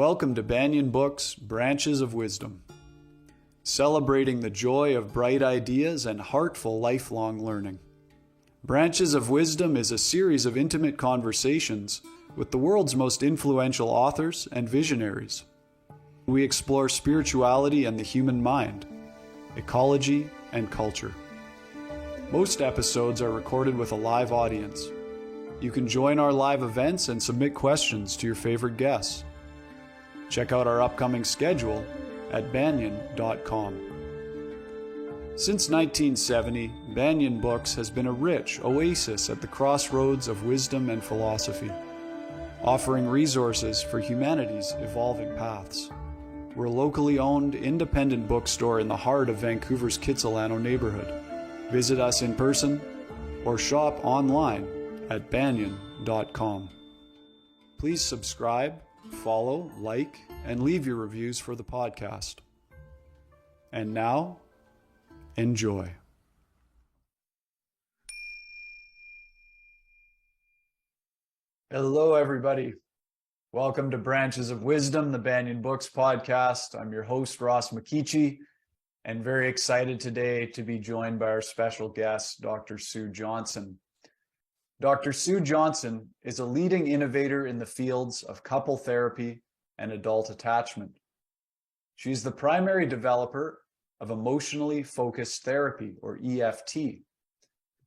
Welcome to Banyan Books, Branches of Wisdom, celebrating the joy of bright ideas and heartful lifelong learning. Branches of Wisdom is a series of intimate conversations with the world's most influential authors and visionaries. We explore spirituality and the human mind, ecology and culture. Most episodes are recorded with a live audience. You can join our live events and submit questions to your favorite guests. Check out our upcoming schedule at banyan.com. Since 1970, Banyan Books has been a rich oasis at the crossroads of wisdom and philosophy, offering resources for humanity's evolving paths. We're a locally owned, independent bookstore in the heart of Vancouver's Kitsilano neighborhood. Visit us in person or shop online at banyan.com. Please subscribe, follow, like, and leave your reviews for the podcast. And now, enjoy. Hello, everybody. Welcome to Branches of Wisdom, the Banyan Books podcast. I'm your host, Ross McKeechee, and very excited today to be joined by our special guest, Dr. Sue Johnson. Dr. Sue Johnson is a leading innovator in the fields of couple therapy and adult attachment. She's the primary developer of emotionally focused therapy, or EFT,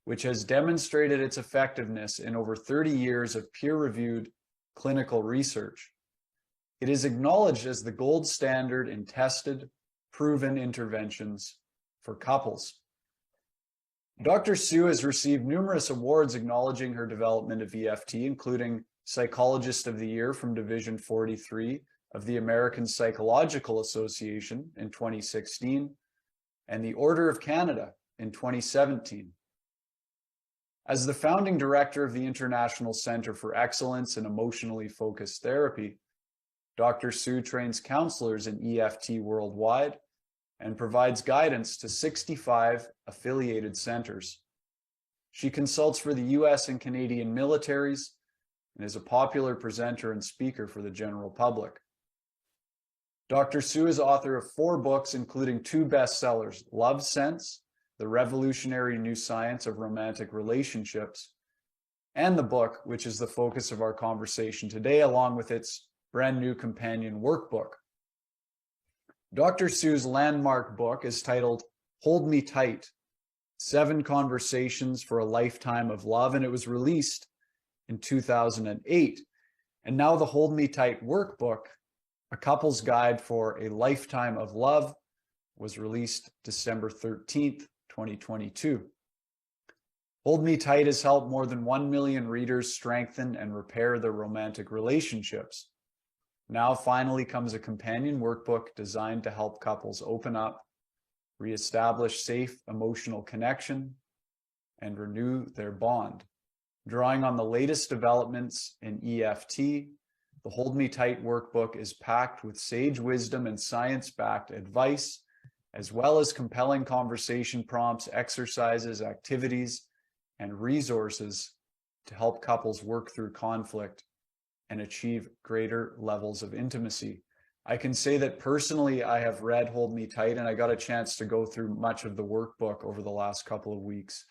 which has demonstrated its effectiveness in over 30 years of peer-reviewed clinical research. It is acknowledged as the gold standard in tested, proven interventions for couples. Dr. Sue has received numerous awards acknowledging her development of EFT, including Psychologist of the Year from Division 43 of the American Psychological Association in 2016, and the Order of Canada in 2017. As the founding director of the International Center for Excellence in Emotionally Focused Therapy, Dr. Sue trains counselors in EFT worldwide and provides guidance to 65 affiliated centers. She consults for the US and Canadian militaries and is a popular presenter and speaker for the general public. Dr. Sue is author of 4 books, including 2 bestsellers, Love Sense, The Revolutionary New Science of Romantic Relationships, and the book, which is the focus of our conversation today, along with its brand new companion workbook. Dr. Sue's landmark book is titled Hold Me Tight, 7 Conversations for a Lifetime of Love, and it was released in 2008. And now the Hold Me Tight workbook, A Couple's Guide for a Lifetime of Love, was released December 13th, 2022. Hold Me Tight has helped more than 1 million readers strengthen and repair their romantic relationships. Now finally comes a companion workbook designed to help couples open up, reestablish safe emotional connection, and renew their bond. Drawing on the latest developments in EFT, the Hold Me Tight workbook is packed with sage wisdom and science-backed advice, as well as compelling conversation prompts, exercises, activities, and resources to help couples work through conflict and achieve greater levels of intimacy. I can say that personally, I have read Hold Me Tight, and I got a chance to go through much of the workbook over the last couple of weeks.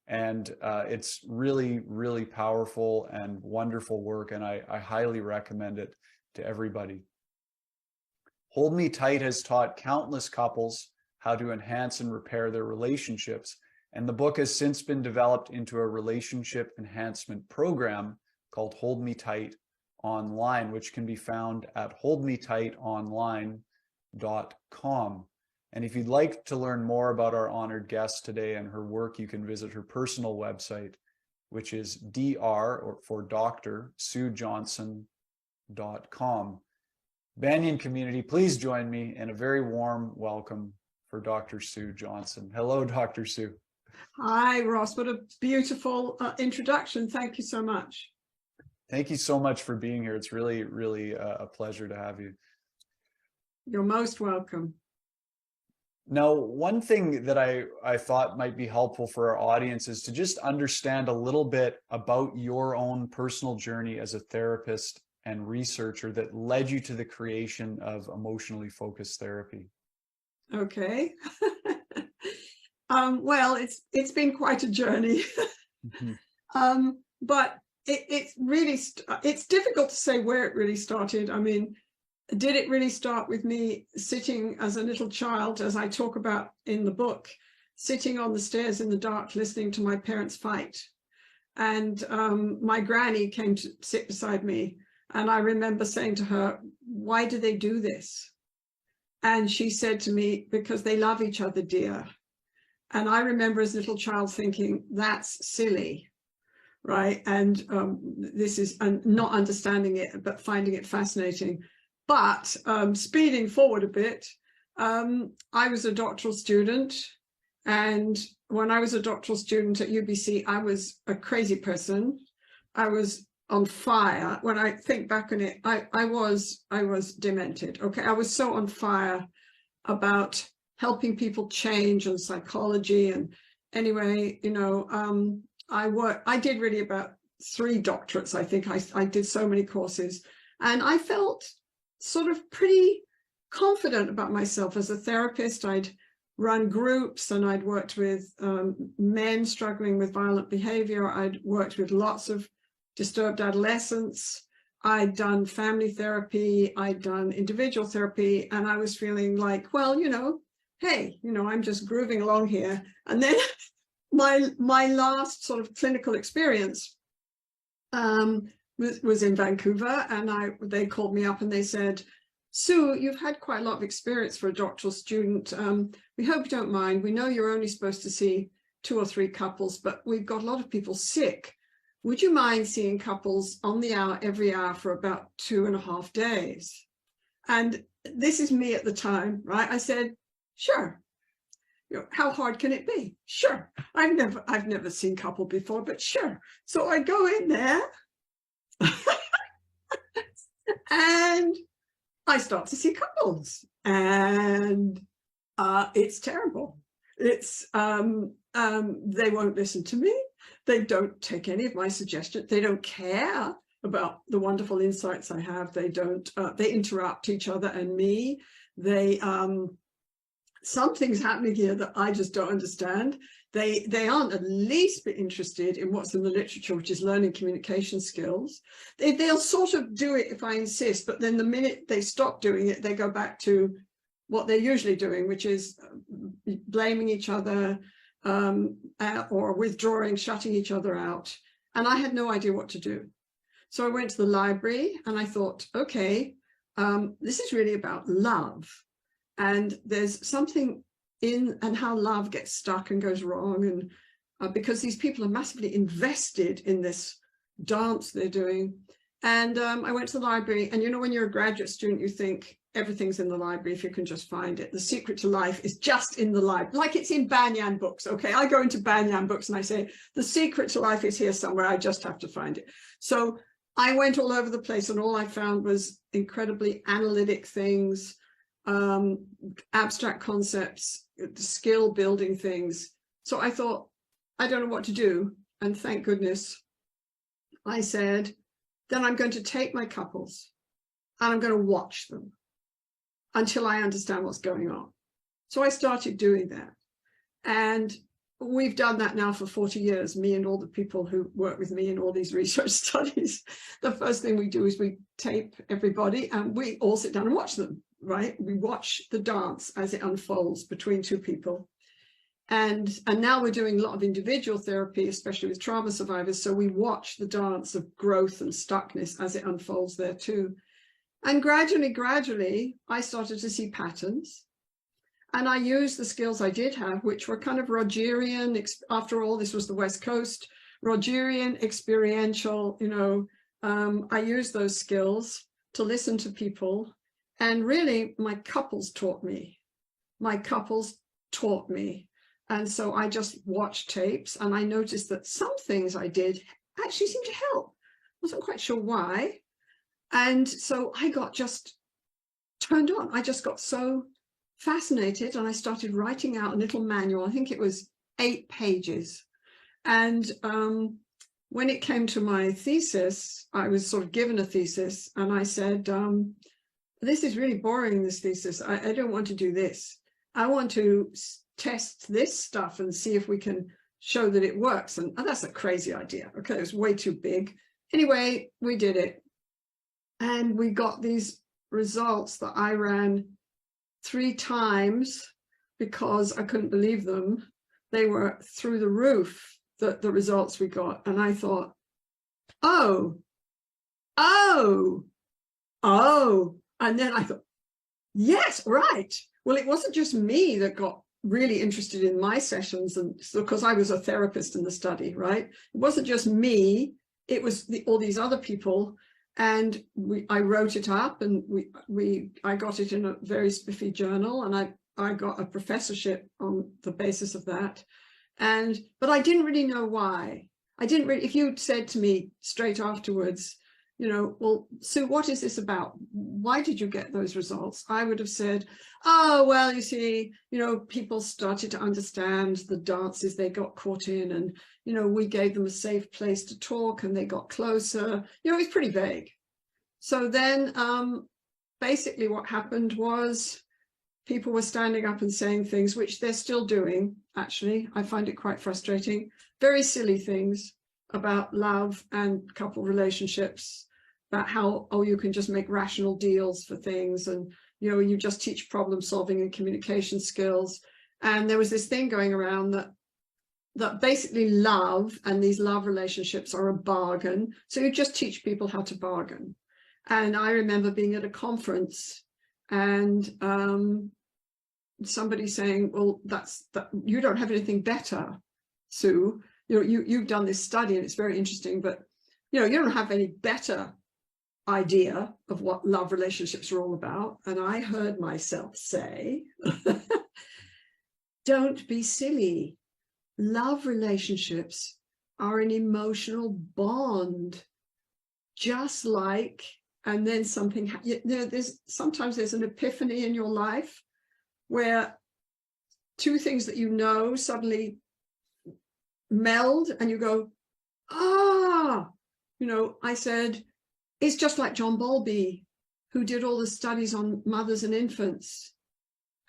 And it's really, really powerful and wonderful work, and I highly recommend it to everybody. Hold Me Tight has taught countless couples how to enhance and repair their relationships, and the book has since been developed into a relationship enhancement program called Hold Me Tight Online, which can be found at holdmetightonline.com. And if you'd like to learn more about our honored guest today and her work, you can visit her personal website, which is dr, or for Dr. SueJohnson.com. Banyan community, please join me in a very warm welcome for Dr. Sue Johnson. Hello, Dr. Sue. Hi, Ross. What a beautiful introduction. Thank you so much. Thank you so much for being here. It's really, really a pleasure to have you. You're most welcome. Now, one thing that I thought might be helpful for our audience is to just understand a little bit about your own personal journey as a therapist and researcher that led you to the creation of emotionally focused therapy? Okay. Well, it's been quite a journey. But it's really, it's difficult to say where it really started. I mean, did it really start with me sitting as a little child, as I talk about in the book, sitting on the stairs in the dark, listening to my parents fight? And my granny came to sit beside me. And I remember saying to her, why do they do this? And she said to me, because they love each other, dear. And I remember as a little child thinking, that's silly, right? And this is not understanding it, but finding it fascinating. But speeding forward a bit, I was a doctoral student. And when I was a doctoral student at UBC, I was a crazy person. I was on fire. When I think back on it, I was demented. Okay, I was so on fire about helping people change and psychology. And anyway, you know, I did really about 3 doctorates. I think I did so many courses, and I felt sort of pretty confident about myself as a therapist. I'd run groups and I'd worked with men struggling with violent behavior. I'd worked with lots of disturbed adolescents. I'd done family therapy. I'd done individual therapy. And I was feeling like, well, you know, hey, you know, I'm just grooving along here. And then my last sort of clinical experience was in Vancouver, and they called me up and they said, Sue, you've had quite a lot of experience for a doctoral student. We hope you don't mind. We know you're only supposed to see 2 or 3 couples, but we've got a lot of people sick. Would you mind seeing couples on the hour, every hour for about 2.5 days? And this is me at the time, right? I said, sure. You know, how hard can it be? Sure. I've never seen couple before, but sure. So I go in there and I start to see couples, and it's terrible. It's they won't listen to me. They don't take any of my suggestions. They don't care about the wonderful insights I have. They don't. They interrupt each other and me. They something's happening here that I just don't understand. They aren't at least bit interested in what's in the literature, which is learning communication skills. They'll sort of do it if I insist, but then the minute they stop doing it, they go back to what they're usually doing, which is blaming each other or withdrawing, shutting each other out. And I had no idea what to do. So I went to the library and I thought, okay, this is really about love. And there's something in and how love gets stuck and goes wrong. And because these people are massively invested in this dance they're doing. And I went to the library, and you know, when you're a graduate student, you think everything's in the library if you can just find it. The secret to life is just in the library, like it's in Banyan books. Okay, I go into Banyan books and I say, the secret to life is here somewhere. I just have to find it. So I went all over the place, and all I found was incredibly analytic things, abstract concepts, skill building things. So I thought, I don't know what to do. And thank goodness I said, then I'm going to take my couples and I'm going to watch them until I understand what's going on. So I started doing that. And we've done that now for 40 years, me and all the people who work with me in all these research studies. The first thing we do is we tape everybody and we all sit down and watch them, right? We watch the dance as it unfolds between 2 people. And now we're doing a lot of individual therapy, especially with trauma survivors. So we watch the dance of growth and stuckness as it unfolds there too. And gradually, I started to see patterns. And I used the skills I did have, which were kind of Rogerian. After all, this was the West Coast, Rogerian, experiential, you know, I used those skills to listen to people. And really, my couples taught me. My couples taught me. And so I just watched tapes, and I noticed that some things I did actually seemed to help. Wasn't quite sure why. And so I got just turned on. I just got so fascinated, and I started writing out a little manual. I think it was 8 pages. And when it came to my thesis, I was sort of given a thesis, and I said, this is really boring, this thesis. I don't want to do this. I want to test this stuff and see if we can show that it works. And that's a crazy idea. Okay, it was way too big. Anyway, we did it. And we got these results that I ran 3 times because I couldn't believe them. They were through the roof, the results we got. And I thought, oh. And then I thought, yes, right. Well, it wasn't just me that got really interested in my sessions, and because I was a therapist in the study, right? It wasn't just me, it was all these other people. And I wrote it up, and I got it in a very spiffy journal, and I got a professorship on the basis of that. But I didn't really know why. If you'd said to me straight afterwards, well, Sue, what is this about? Why did you get those results? I would have said, oh, well, you see, people started to understand the dances they got caught in, and, we gave them a safe place to talk, and they got closer. It was pretty vague. So then basically what happened was people were standing up and saying things, which they're still doing, actually. I find it quite frustrating. Very silly things about love and couple relationships, about how, you can just make rational deals for things, and you just teach problem solving and communication skills. And there was this thing going around that basically love and these love relationships are a bargain, so you just teach people how to bargain. And I remember being at a conference and somebody saying, well, you don't have anything better, Sue. You've done this study and it's very interesting, but you don't have any better idea of what love relationships are all about. And I heard myself say, don't be silly. Love relationships are an emotional bond, just like, and then something, sometimes there's an epiphany in your life where 2 things that suddenly meld, and you go, I said, it's just like John Bowlby, who did all the studies on mothers and infants.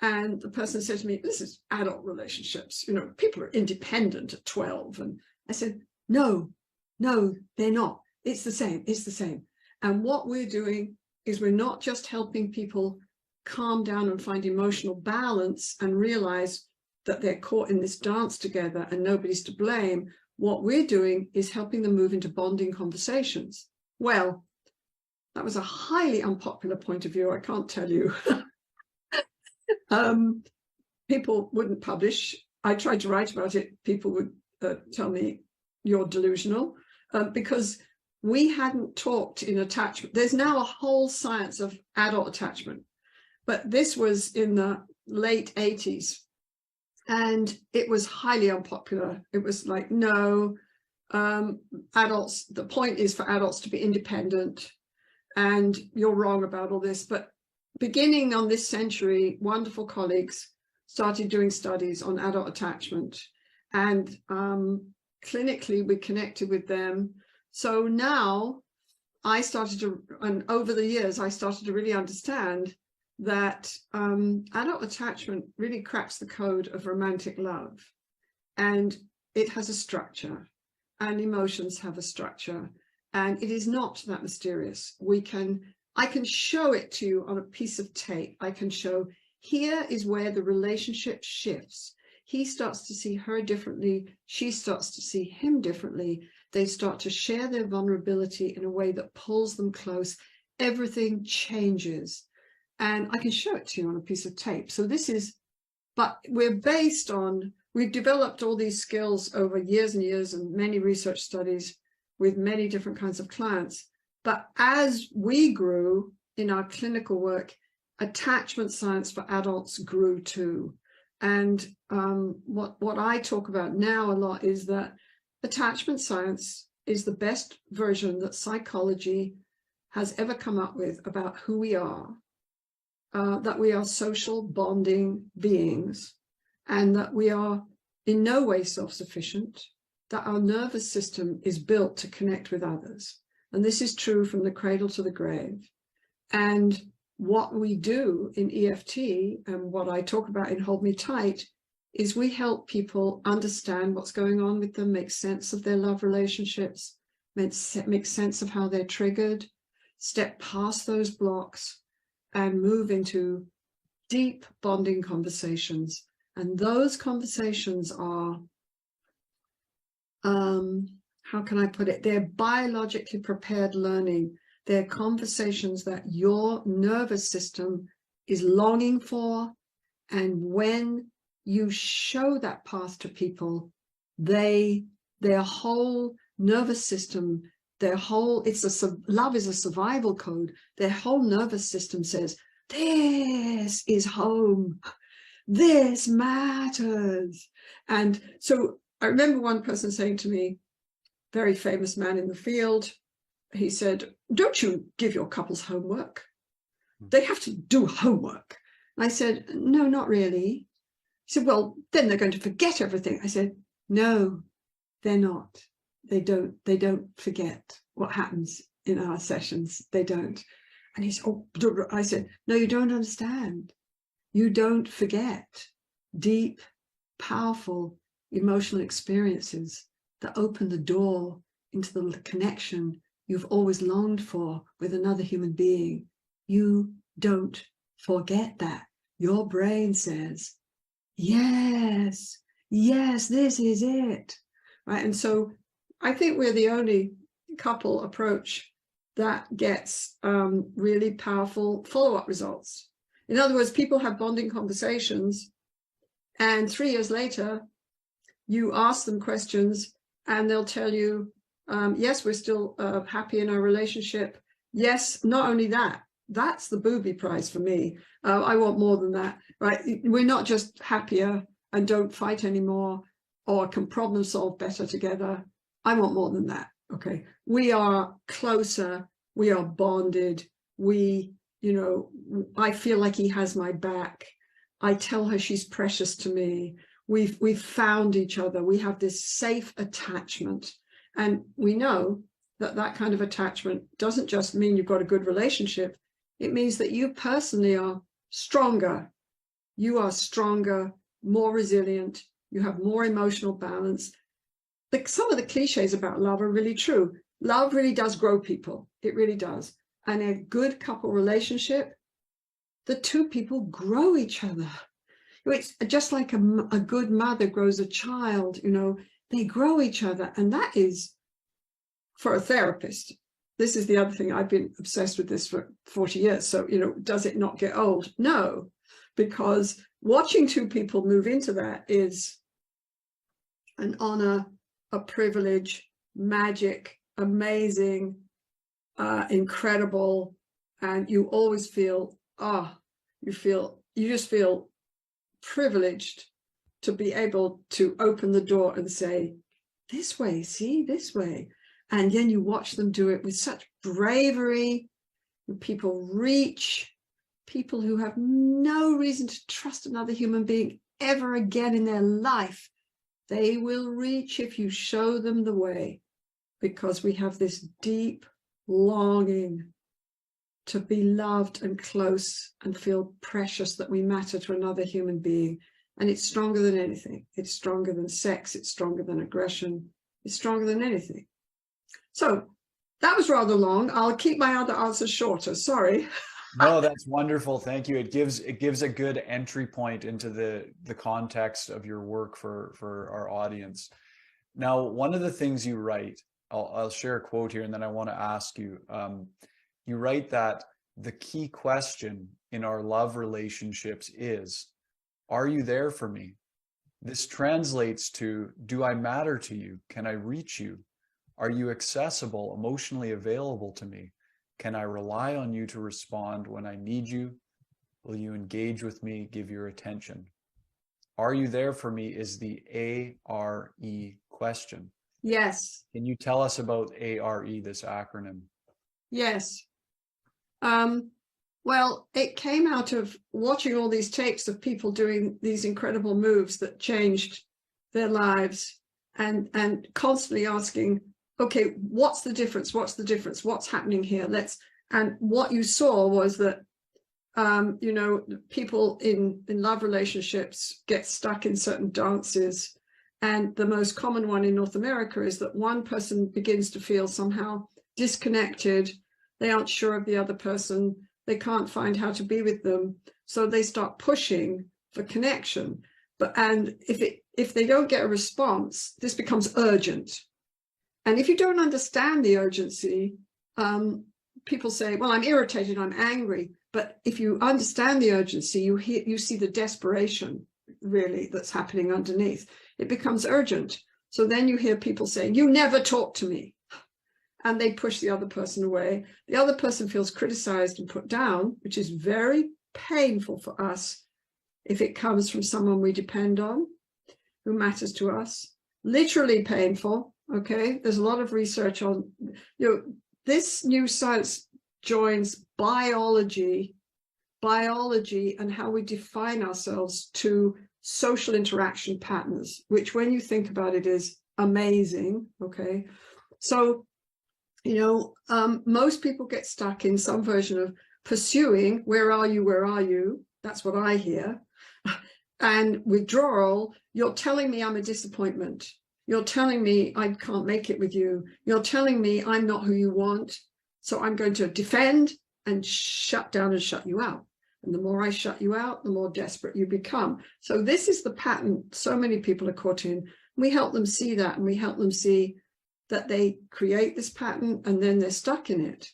And the person said to me, this is adult relationships. People are independent at 12. And I said, no, they're not. It's the same. It's the same. And what we're doing is we're not just helping people calm down and find emotional balance and realize that they're caught in this dance together and nobody's to blame. What we're doing is helping them move into bonding conversations. Well, that was a highly unpopular point of view, I can't tell you. People wouldn't publish. I tried to write about it. People would tell me you're delusional, because we hadn't talked in attachment. There's now a whole science of adult attachment, but this was in the late 80s. And it was highly unpopular. It was like, no, adults, the point is for adults to be independent, and you're wrong about all this. But beginning on this century, wonderful colleagues started doing studies on adult attachment, and clinically we connected with them. So now and over the years, I started to really understand that adult attachment really cracks the code of romantic love, and it has a structure, and emotions have a structure, and it is not that mysterious. I can show it to you on a piece of tape. I can show, here is where the relationship shifts. He starts to see her differently. She starts to see him differently. They start to share their vulnerability in a way that pulls them close. Everything changes. And I can show it to you on a piece of tape. So but we've developed all these skills over years and years and many research studies with many different kinds of clients. But as we grew in our clinical work, attachment science for adults grew too. And what I talk about now a lot is that attachment science is the best version that psychology has ever come up with about who we are. That we are social bonding beings, and that we are in no way self-sufficient, that our nervous system is built to connect with others. And this is true from the cradle to the grave. And what we do in EFT, and what I talk about in Hold Me Tight, is we help people understand what's going on with them, make sense of their love relationships, make sense of how they're triggered, step past those blocks, and move into deep bonding conversations. And those conversations are, how can I put it? They're biologically prepared learning. They're conversations that your nervous system is longing for. And when you show that path to people, their whole nervous system, love is a survival code. Their whole nervous system says, this is home. This matters. And so I remember one person saying to me, very famous man in the field, he said, don't you give your couples homework? They have to do homework. And I said, no, not really. He said, well, then they're going to forget everything. I said, no, they're not. They don't forget what happens in our sessions. They don't. And he said, oh, I said, no, you don't understand. You don't forget deep, powerful emotional experiences that open the door into the connection you've always longed for with another human being. You don't forget that. Your brain says, yes, yes, this is it. Right. And so I think we're the only couple approach that gets really powerful follow-up results. In other words, people have bonding conversations, and 3 years later, you ask them questions and they'll tell you, yes, we're still happy in our relationship. Yes, not only that, that's the booby prize for me. I want more than that, right? We're not just happier and don't fight anymore or can problem solve better together. I want more than that, okay? We are closer, we are bonded, I feel like he has my back. I tell her she's precious to me. We've found each other. We have this safe attachment. And we know that that kind of attachment doesn't just mean you've got a good relationship. It means that you personally are stronger. You are stronger, more resilient. You have more emotional balance. Some of the cliches about love are really true. Love really does grow people. It really does. And a good couple relationship, the two people grow each other. It's just like a good mother grows a child, they grow each other. And that is, for a therapist, this is the other thing. I've been obsessed with this for 40 years. So, does it not get old? No, because watching two people move into that is an honor, a privilege, magic, amazing, incredible. And you always feel, you just feel privileged to be able to open the door and say, this way, see, this way. And then you watch them do it with such bravery. People reach, people who have no reason to trust another human being ever again in their life. They will reach if you show them the way, because we have this deep longing to be loved and close and feel precious, that we matter to another human being. And it's stronger than anything. It's stronger than sex. It's stronger than aggression. It's stronger than anything. So that was rather long. I'll keep my other answers shorter. Sorry. No, that's wonderful. Thank you. It gives a good entry point into the context of your work for our audience. Now, one of the things you write, I'll share a quote here, and then I want to ask you. You write that the key question in our love relationships is, are you there for me? This translates to, do I matter to you? Can I reach you? Are you accessible, emotionally available to me? Can I rely on you to respond when I need you? Will you engage with me, give your attention? Are you there for me is the ARE question. Yes. Can you tell us about ARE, this acronym? Yes. Well, it came out of watching all these tapes of people doing these incredible moves that changed their lives. and constantly asking, okay, what's the difference? What's the difference? What's happening here? And what you saw was that, you know, people in love relationships get stuck in certain dances. And the most common one in North America is that one person begins to feel somehow disconnected. They aren't sure of the other person. They can't find how to be with them. So they start pushing for connection. And if they don't get a response, this becomes urgent. And if you don't understand the urgency, people say, well, I'm irritated, I'm angry. But if you understand the urgency, you see the desperation really that's happening underneath. It becomes urgent. So then you hear people saying, you never talk to me. And they push the other person away. The other person feels criticized and put down, which is very painful for us if it comes from someone we depend on, who matters to us. Literally painful, okay? There's a lot of research on, you know, this new science joins biology and how we define ourselves to social interaction patterns, which when you think about it is amazing, okay? So, you know, most people get stuck in some version of pursuing, where are you, where are you? That's what I hear. And withdrawal, you're telling me I'm a disappointment. You're telling me I can't make it with you. You're telling me I'm not who you want. So I'm going to defend and shut down and shut you out. And the more I shut you out, the more desperate you become. So this is the pattern so many people are caught in. We help them see that, and we help them see that they create this pattern and then they're stuck in it.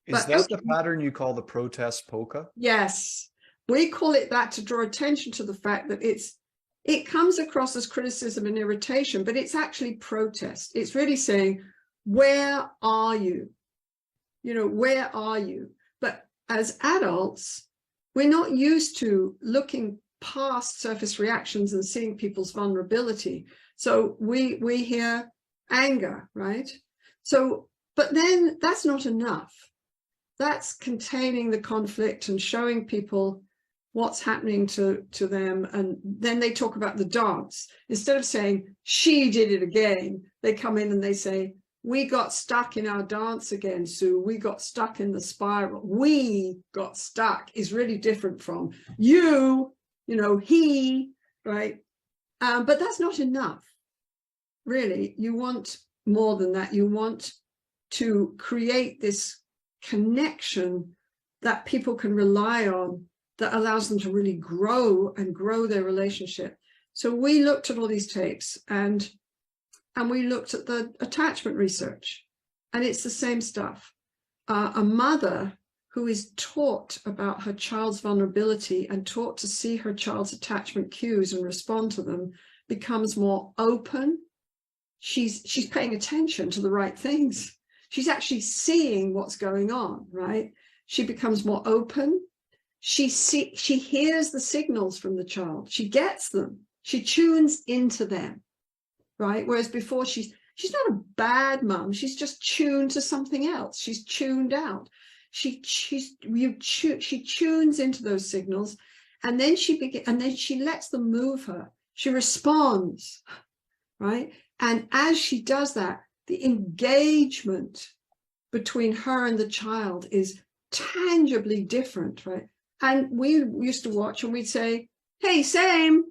Is that the pattern you call the protest polka? Yes, we call it that to draw attention to the fact that it comes across as criticism and irritation, but it's actually protest. It's really saying, where are you? You know, where are you? But as adults, we're not used to looking past surface reactions and seeing people's vulnerability. So we hear anger, right? So, but then that's not enough. That's containing the conflict and showing people what's happening to them. And then they talk about the dance. Instead of saying, she did it again, they come in and they say, we got stuck in our dance again, Sue. We got stuck in the spiral. We got stuck is really different from you know, he, right? But that's not enough. Really, you want more than that. You want to create this connection that people can rely on, that allows them to really grow and grow their relationship. So we looked at all these tapes and we looked at the attachment research, and it's the same stuff. A mother who is taught about her child's vulnerability and taught to see her child's attachment cues and respond to them becomes more open. She's paying attention to the right things. She's actually seeing what's going on, right? She becomes more open. She hears the signals from the child. She gets them. She tunes into them, right? Whereas before she's not a bad mum. She's just tuned to something else. She's tuned out. She tunes into those signals, and then she lets them move her. She responds, right? And as she does that, the engagement between her and the child is tangibly different, right? And we used to watch and we'd say, hey, same,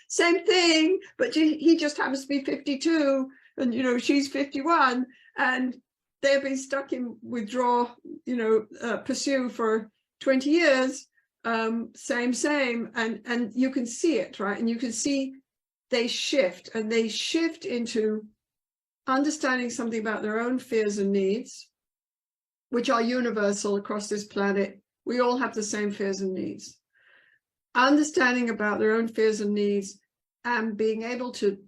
same thing, but he just happens to be 52 and, you know, she's 51, and they've been stuck in withdraw, you know, pursue for 20 years, same. And you can see it, right? And you can see they shift into understanding something about their own fears and needs, which are universal across this planet. We all have the same fears and needs. Understanding about their own fears and needs and being able to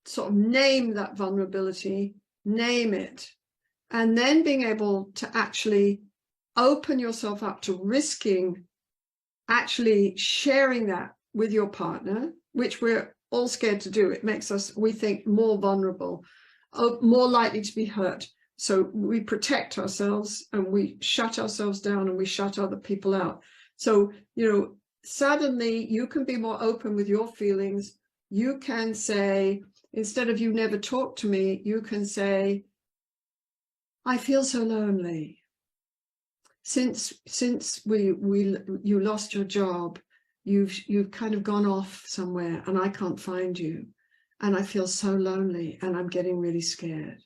sort of name that vulnerability, name it, and then being able to actually open yourself up to risking actually sharing that with your partner, which we're all scared to do. It makes us, we think, more vulnerable, more likely to be hurt. So we protect ourselves and we shut ourselves down and we shut other people out. So, you know, suddenly you can be more open with your feelings. You can say, Instead of you never talk to me, you can say, I feel so lonely. Since you lost your job, you've kind of gone off somewhere and I can't find you. And I feel so lonely and I'm getting really scared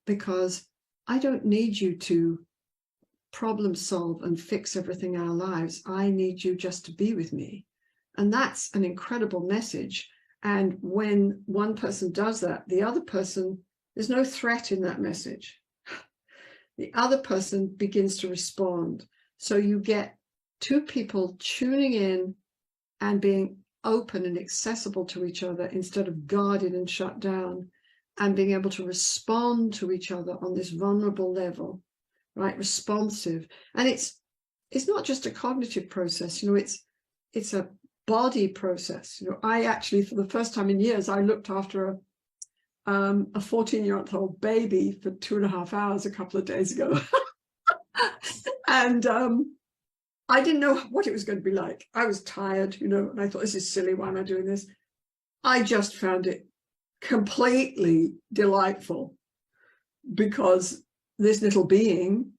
because I don't need you to problem solve and fix everything in our lives. I need you just to be with me. And that's an incredible message. And when one person does that, the other person, there's no threat in that message. The other person begins to respond. So you get two people tuning in and being open and accessible to each other instead of guarded and shut down, and being able to respond to each other on this vulnerable level, right? Responsive. And it's not just a cognitive process, you know, it's a body process. You know, I actually, for the first time in years, I looked after a 14-year-old baby for 2.5 hours a couple of days ago. And I didn't know what it was going to be like. I was tired, you know, and I thought, this is silly. Why am I doing this? I just found it completely delightful because this little being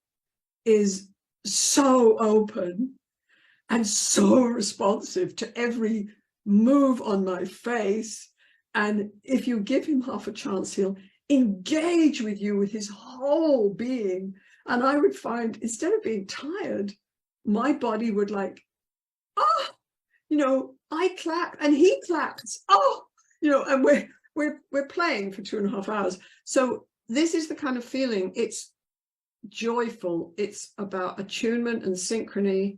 is so open and so responsive to every move on my face. And if you give him half a chance, he'll engage with you with his whole being. And I would find, instead of being tired, my body would like, oh, you know, I clap and he claps. Oh, you know, and we're playing for 2.5 hours. So this is the kind of feeling. It's joyful. It's about attunement and synchrony.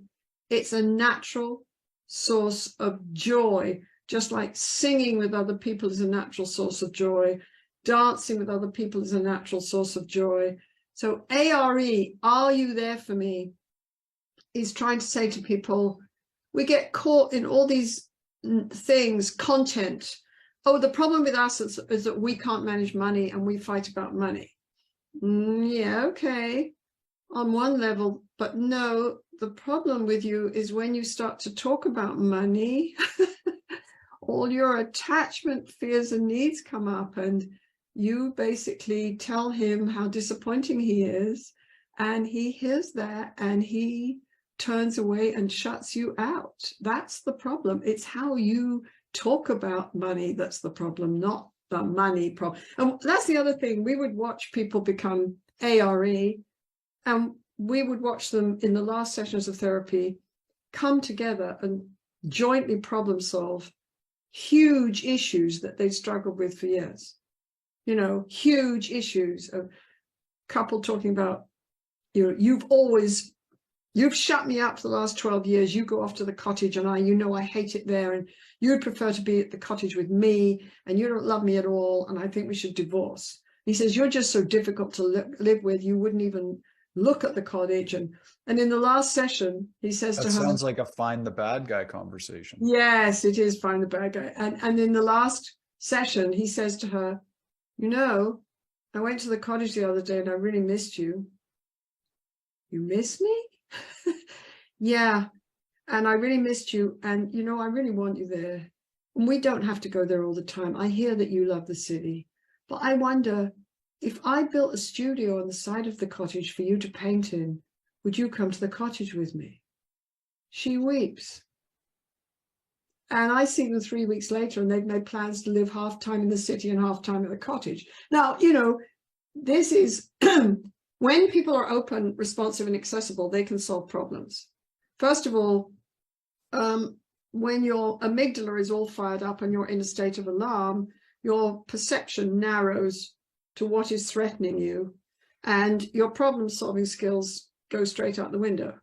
It's a natural source of joy, just like singing with other people is a natural source of joy. Dancing with other people is a natural source of joy. So ARE, are you there for me, is trying to say to people, we get caught in all these things, content. Oh, the problem with us is that we can't manage money and we fight about money. Yeah, okay, on one level, but no, the problem with you is when you start to talk about money, all your attachment, fears and needs come up, and you basically tell him how disappointing he is, and he hears that and he turns away and shuts you out. That's the problem. It's how you talk about money that's the problem, not the money problem. And that's the other thing. We would watch people become ARE, and we would watch them in the last sessions of therapy come together and jointly problem solve huge issues that they struggled with for years. You know, huge issues. A couple talking about, you know, you've shut me up for the last 12 years. You go off to the cottage and I hate it there. And you'd prefer to be at the cottage with me and you don't love me at all. And I think we should divorce. He says, you're just so difficult to live with. You wouldn't even look at the cottage. And in the last session, he says to her, sounds like a find the bad guy conversation. Yes, it is find the bad guy. And in the last session, he says to her, you know, I went to the cottage the other day and I really missed you. You miss me? Yeah, and I really missed you, and you know, I really want you there. And we don't have to go there all the time. I hear that you love the city, but I wonder, if I built a studio on the side of the cottage for you to paint in, would you come to the cottage with me? She weeps. And I see them 3 weeks later and they've made plans to live half time in the city and half time at the cottage. Now, you know, this is when people are open, responsive and accessible, they can solve problems. First of all, when your amygdala is all fired up and you're in a state of alarm, your perception narrows to what is threatening you, and your problem solving skills go straight out the window.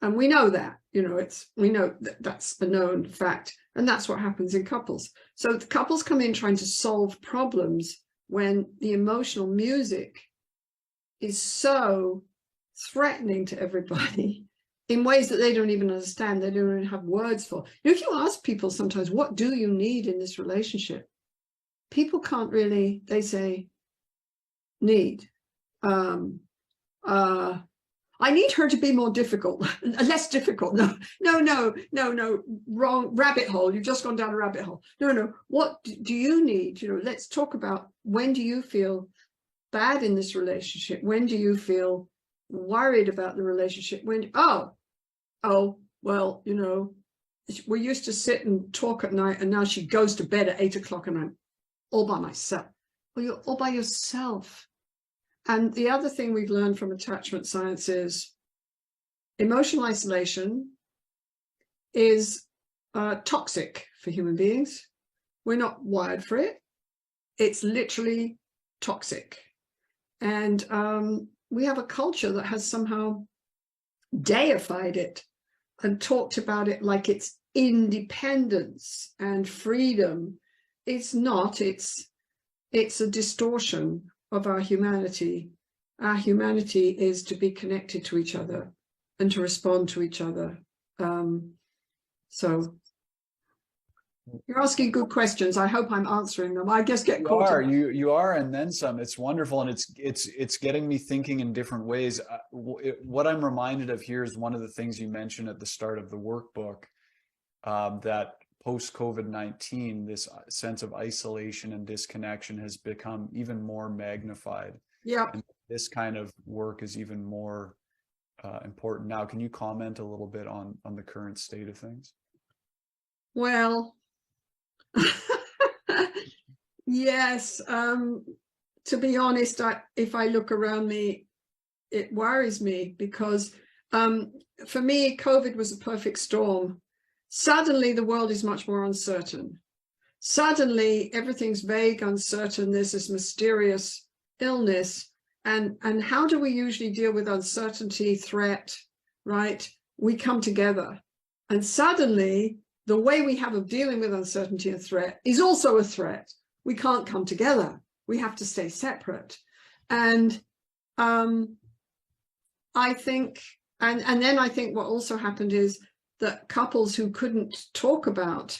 And we know that, you know, we know that that's a known fact. And that's what happens in couples. So the couples come in trying to solve problems when the emotional music is so threatening to everybody in ways that they don't even understand, they don't even have words for. You know, if you ask people sometimes, what do you need in this relationship? People can't really, they say, need. I need her to be more difficult, less difficult. No, wrong rabbit hole. You've just gone down a rabbit hole. No. What do you need? Let's talk about, when do you feel bad in this relationship? When do you feel worried about the relationship? Well, we used to sit and talk at night, and now she goes to bed at 8 o'clock and I'm all by myself. Well, you're all by yourself. And the other thing we've learned from attachment science is emotional isolation is toxic for human beings. We're not wired for it. It's literally toxic. And we have a culture that has somehow deified it and talked about it like it's independence and freedom. It's not. It's a distortion of our humanity. Our humanity is to be connected to each other and to respond to each other. So you're asking good questions. I hope I'm answering them. I just get caught up. You are, and then some. It's wonderful, and it's getting me thinking in different ways. What I'm reminded of here is one of the things you mentioned at the start of the workbook, that post-COVID-19, this sense of isolation and disconnection has become even more magnified. Yeah. And this kind of work is even more important now. Can you comment a little bit on the current state of things? Well, yes. To be honest, if I look around me, it worries me, because for me, COVID was a perfect storm. Suddenly, the world is much more uncertain. Suddenly, everything's vague, uncertain. There's this mysterious illness. And how do we usually deal with uncertainty, threat, right? We come together. And suddenly, the way we have of dealing with uncertainty and threat is also a threat. We can't come together. We have to stay separate. And I think, and then I think what also happened is that couples who couldn't talk about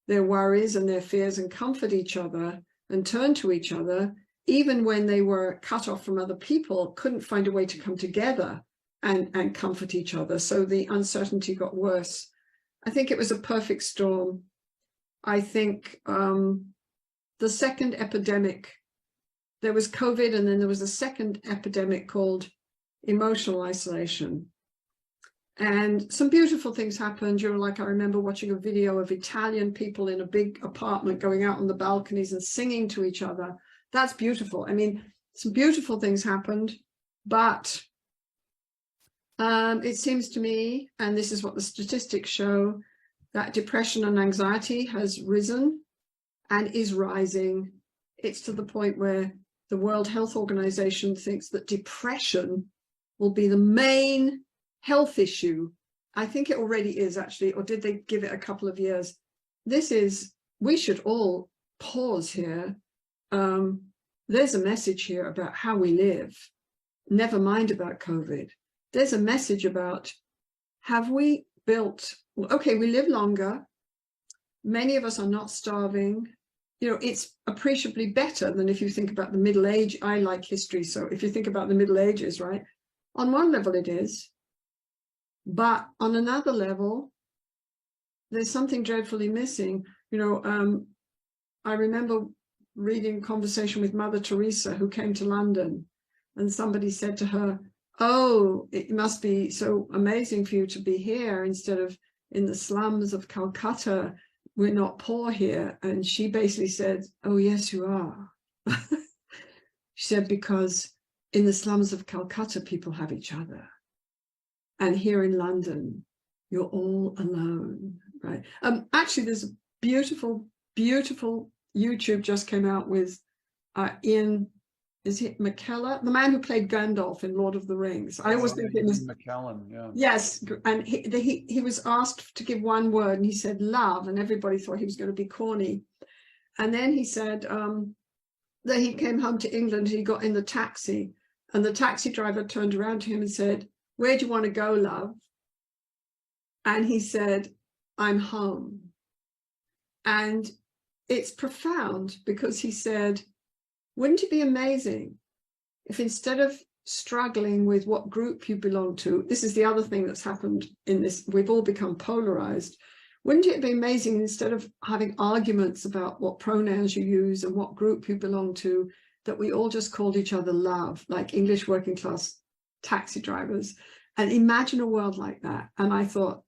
their worries and their fears and comfort each other and turn to each other, even when they were cut off from other people, couldn't find a way to come together and comfort each other. So the uncertainty got worse. I think it was a perfect storm. I think the second epidemic, there was COVID, and then there was a second epidemic called emotional isolation. And some beautiful things happened. Like, I remember watching a video of Italian people in a big apartment going out on the balconies and singing to each other. That's beautiful. I mean, some beautiful things happened, but it seems to me, and this is what the statistics show, that depression and anxiety has risen and is rising. It's to the point where the World Health Organization thinks that depression will be the main health issue. I think it already is, actually, or did they give it a couple of years? We should all pause here. There's a message here about how we live, never mind about COVID. There's a message about, have we built, okay, we live longer. Many of us are not starving. It's appreciably better than if you think about the Middle Age. I like history, so if you think about the Middle Ages, right? On one level it is, but on another level, there's something dreadfully missing. I remember reading a conversation with Mother Teresa, who came to London, and somebody said to her, "Oh, it must be so amazing for you to be here instead of in the slums of Calcutta. We're not poor here." And she basically said, "Oh, yes, you are." She said, "Because in the slums of Calcutta, people have each other. And here in London, you're all alone," right? Actually, there's a beautiful, beautiful YouTube just came out with Ian, is it McKellen? The man who played Gandalf in Lord of the Rings. I always think it was McKellen, yeah. Yes, and he was asked to give one word, and he said love, and everybody thought he was going to be corny. And then he said that he came home to England, he got in the taxi, and the taxi driver turned around to him and said, "Where do you want to go, love?" And he said, "I'm home." And it's profound, because he said, wouldn't it be amazing if instead of struggling with what group you belong to. This is the other thing that's happened in this. We've all become polarized. Wouldn't it be amazing, instead of having arguments about what pronouns you use and what group you belong to, that we all just called each other love, like English working class taxi drivers? And imagine a world like that. And I thought,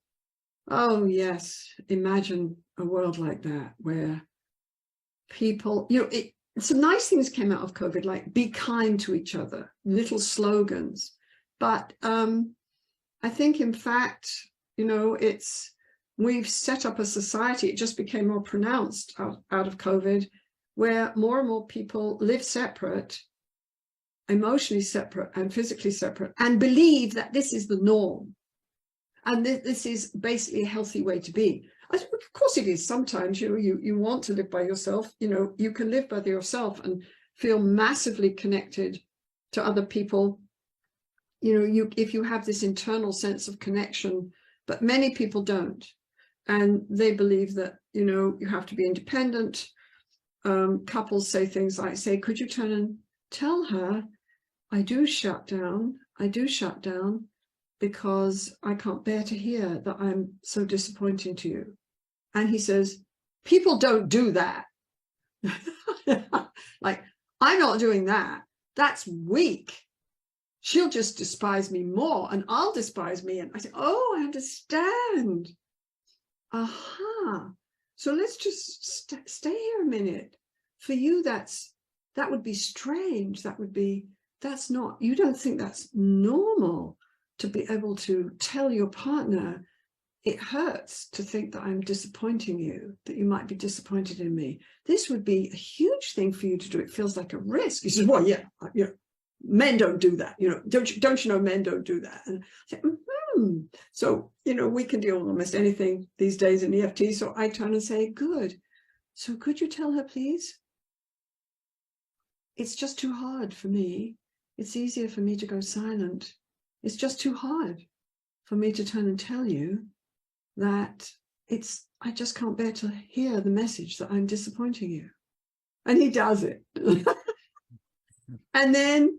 oh yes, imagine a world like that where people, some nice things came out of COVID, like be kind to each other, little slogans. But I think, in fact, we've set up a society, it just became more pronounced out of COVID, where more and more people live separate, emotionally separate and physically separate, and believe that this is the norm. And this is basically a healthy way to be. Of course it is. Sometimes, you want to live by yourself. You can live by yourself and feel massively connected to other people. If you have this internal sense of connection, but many people don't. And they believe that, you have to be independent. Couples say things like, could you turn and tell her, I do shut down because I can't bear to hear that I'm so disappointing to you. And he says, people don't do that. Like, I'm not doing that. That's weak. She'll just despise me more and I'll despise me. And I say, oh, I understand. Aha. So let's just stay here a minute. For you, that would be strange. That's not, you don't think that's normal to be able to tell your partner, it hurts to think that I'm disappointing you, that you might be disappointed in me. This would be a huge thing for you to do. It feels like a risk. He says, well, yeah, men don't do that. Don't you know men don't do that? And I say, So, we can deal with almost anything these days in EFT. So I turn and say, good. So could you tell her, please? It's just too hard for me. It's easier for me to go silent. It's just too hard for me to turn and tell you that I just can't bear to hear the message that I'm disappointing you. And he does it. And then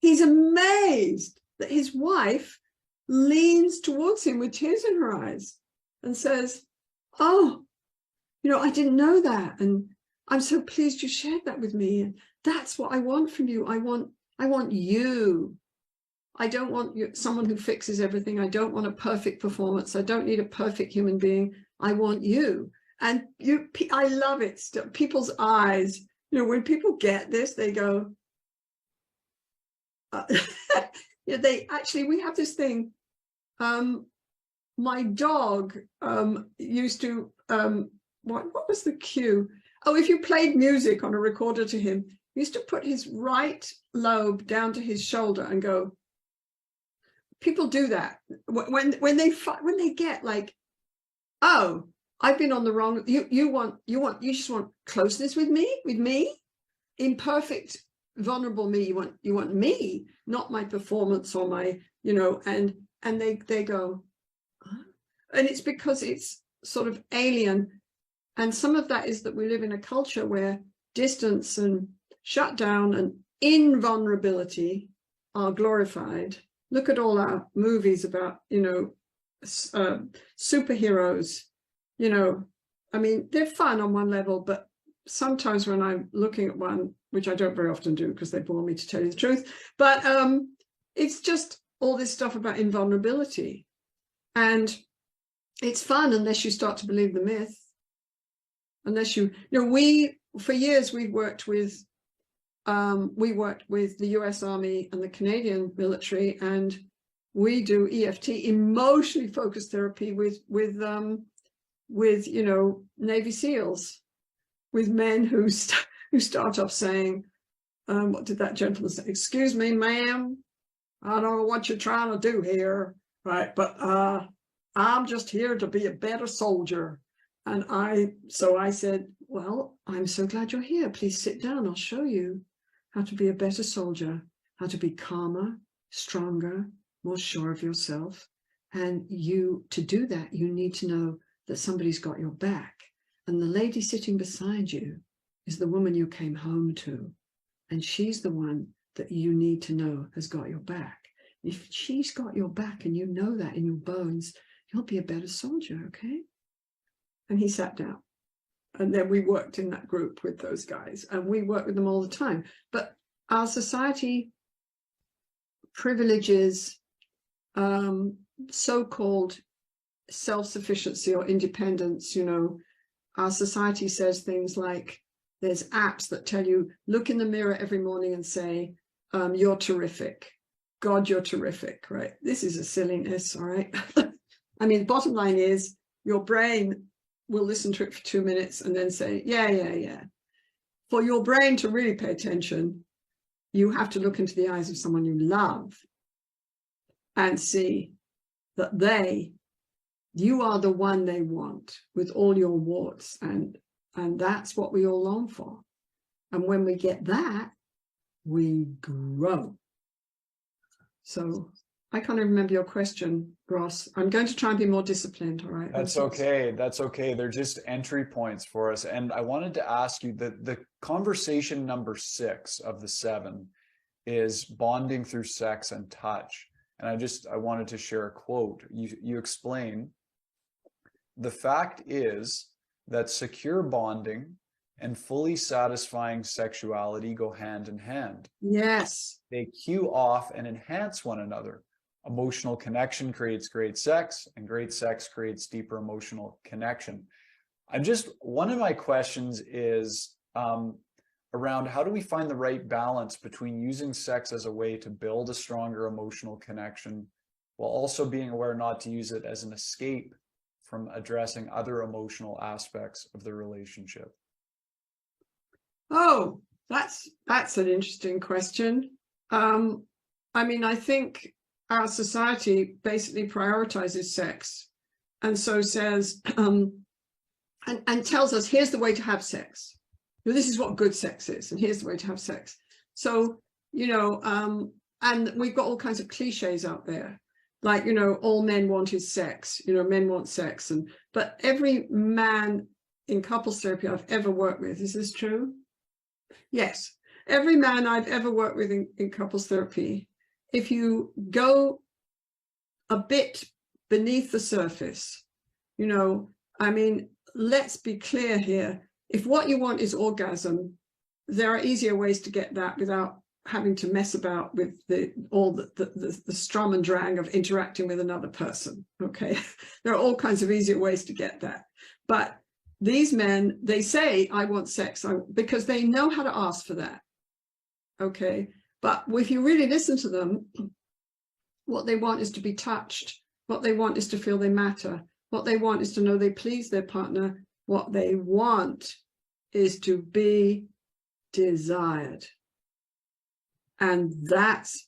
he's amazed that his wife leans towards him with tears in her eyes and says, oh, I didn't know that. And I'm so pleased you shared that with me. And that's what I want from you. I want you. I don't want someone who fixes everything. I don't want a perfect performance. I don't need a perfect human being. I want you. And I love it. People's eyes, when people get this, they go, we have this thing. My dog used to, what was the cue? Oh, if you played music on a recorder to him, he used to put his right lobe down to his shoulder and go. People do that when they get like, oh, I've been on the wrong. You just want closeness with me, imperfect, vulnerable me. You want me, not my performance or my, and they go, huh? And it's because it's sort of alien. And some of that is that we live in a culture where distance and shutdown and invulnerability are glorified. Look at all our movies about, superheroes, I mean, they're fun on one level, but sometimes when I'm looking at one, which I don't very often do because they bore me, to tell you the truth, but it's just all this stuff about invulnerability. And it's fun unless you start to believe the myth. Unless for years we've worked with, the US Army and the Canadian military, and we do EFT, emotionally focused therapy with Navy SEALs, with men who start off saying, what did that gentleman say? Excuse me, ma'am, I don't know what you're trying to do here, right? But I'm just here to be a better soldier. And so I said, well, I'm so glad you're here. Please sit down. I'll show you how to be a better soldier, how to be calmer, stronger, more sure of yourself. And to do that, you need to know that somebody's got your back. And the lady sitting beside you is the woman you came home to. And she's the one that you need to know has got your back. If she's got your back and you know that in your bones, you'll be a better soldier, okay? And he sat down. And then we worked in that group with those guys, and we work with them all the time. But our society privileges so-called self-sufficiency or independence. You know, our society says things like, there's apps that tell you, look in the mirror every morning and say, you're terrific. God, you're terrific, right? This is a silliness, all right? I mean, the bottom line is your brain will listen to it for 2 minutes and then say, yeah, yeah, yeah. For your brain to really pay attention, you have to look into the eyes of someone you love and see that you are the one they want with all your warts, and that's what we all long for. And when we get that, we grow. So I can't even remember your question, Ross. I'm going to try and be more disciplined, all right? That's okay. That's okay. They're just entry points for us. And I wanted to ask you that the conversation number 6 of the 7 is bonding through sex and touch. And I wanted to share a quote. You explain, the fact is that secure bonding and fully satisfying sexuality go hand in hand. Yes. They cue off and enhance one another. Emotional connection creates great sex, and great sex creates deeper emotional connection. One of my questions is around how do we find the right balance between using sex as a way to build a stronger emotional connection while also being aware not to use it as an escape from addressing other emotional aspects of the relationship? Oh, that's an interesting question. I mean, I think our society basically prioritizes sex, and so says, and tells us, here's the way to have sex. This is what good sex is, and here's the way to have sex. So, you know, and we've got all kinds of cliches out there, like, you know, all men want is sex. You know, men want sex, but every man in couples therapy I've ever worked with, is this true? Yes, every man I've ever worked with in couples therapy, if you go a bit beneath the surface, you know, I mean, let's be clear here. If what you want is orgasm, there are easier ways to get that without having to mess about with all the strum and drang of interacting with another person, okay? There are all kinds of easier ways to get that. But these men, they say, I want sex, because they know how to ask for that, okay? But if you really listen to them, what they want is to be touched. What they want is to feel they matter. What they want is to know they please their partner. What they want is to be desired. And that's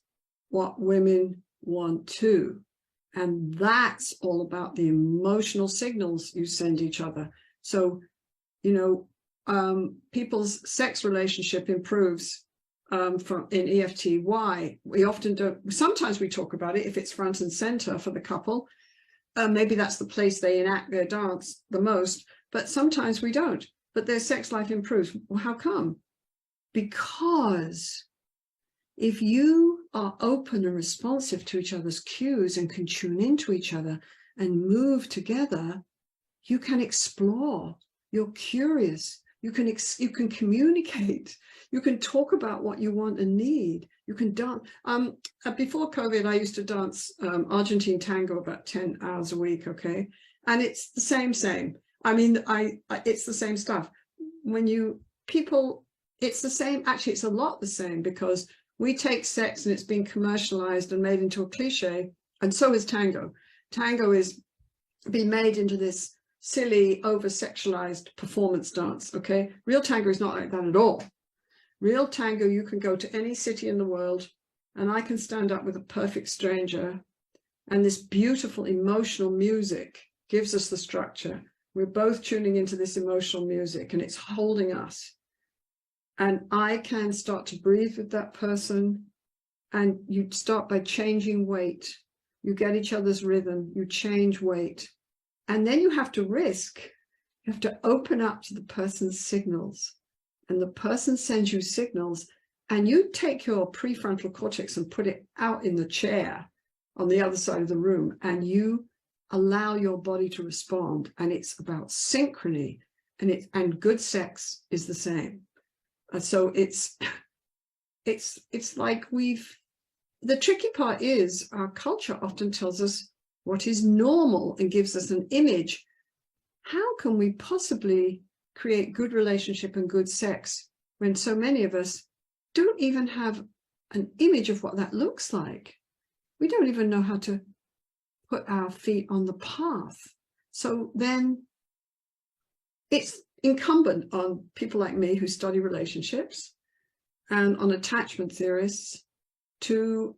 what women want too. And that's all about the emotional signals you send each other. So, you know, people's sex relationship improves in EFT. Why? We often don't. Sometimes we talk about it if it's front and center for the couple. Maybe that's the place they enact their dance the most, but sometimes we don't. But their sex life improves. Well, how come? Because if you are open and responsive to each other's cues and can tune into each other and move together, you can explore. You're curious. You can communicate. You can talk about what you want and need. You can dance. Before COVID, I used to dance Argentine tango about 10 hours a week, okay? And it's the same. I mean, it's the same stuff. It's the same. Actually, it's a lot the same, because we take sex and it's been commercialized and made into a cliche, and so is tango. Tango is being made into this silly, over-sexualized performance dance, okay? Real tango is not like that at all. Real tango, you can go to any city in the world, and I can stand up with a perfect stranger, and this beautiful emotional music gives us the structure. We're both tuning into this emotional music, and it's holding us. And I can start to breathe with that person, and you start by changing weight. You get each other's rhythm, you change weight. And then you have to risk. You have to open up to the person's signals. And the person sends you signals, and you take your prefrontal cortex and put it out in the chair on the other side of the room, and you allow your body to respond, and it's about synchrony, and good sex is the same. So it's like the tricky part is our culture often tells us what is normal and gives us an image. How can we possibly create good relationship and good sex when so many of us don't even have an image of what that looks like? We don't even know how to put our feet on the path. So then it's incumbent on people like me who study relationships and on attachment theorists to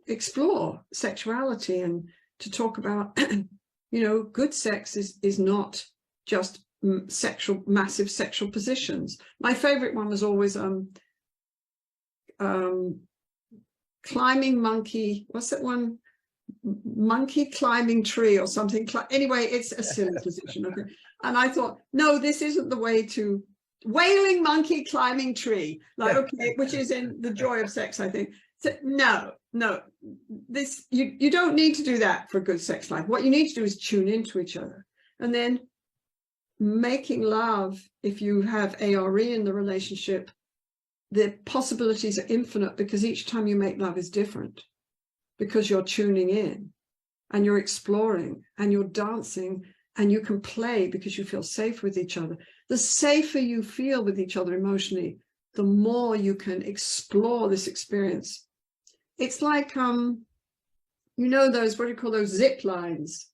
explore sexuality and to talk about, good sex is not just massive sexual positions. My favorite one was always climbing monkey, what's that one? Monkey climbing tree or something. Anyway, it's a silly position. Okay. And I thought, no, this isn't the way to wailing monkey climbing tree. Like, okay, which is in The Joy of Sex, I think. So, no, this you don't need to do that for a good sex life. What you need to do is tune into each other. And then making love, if you have ARE in the relationship, the possibilities are infinite because each time you make love is different. Because you're tuning in and you're exploring and you're dancing and you can play because you feel safe with each other. The safer you feel with each other emotionally, the more you can explore this experience. It's like, those, what do you call those, zip lines?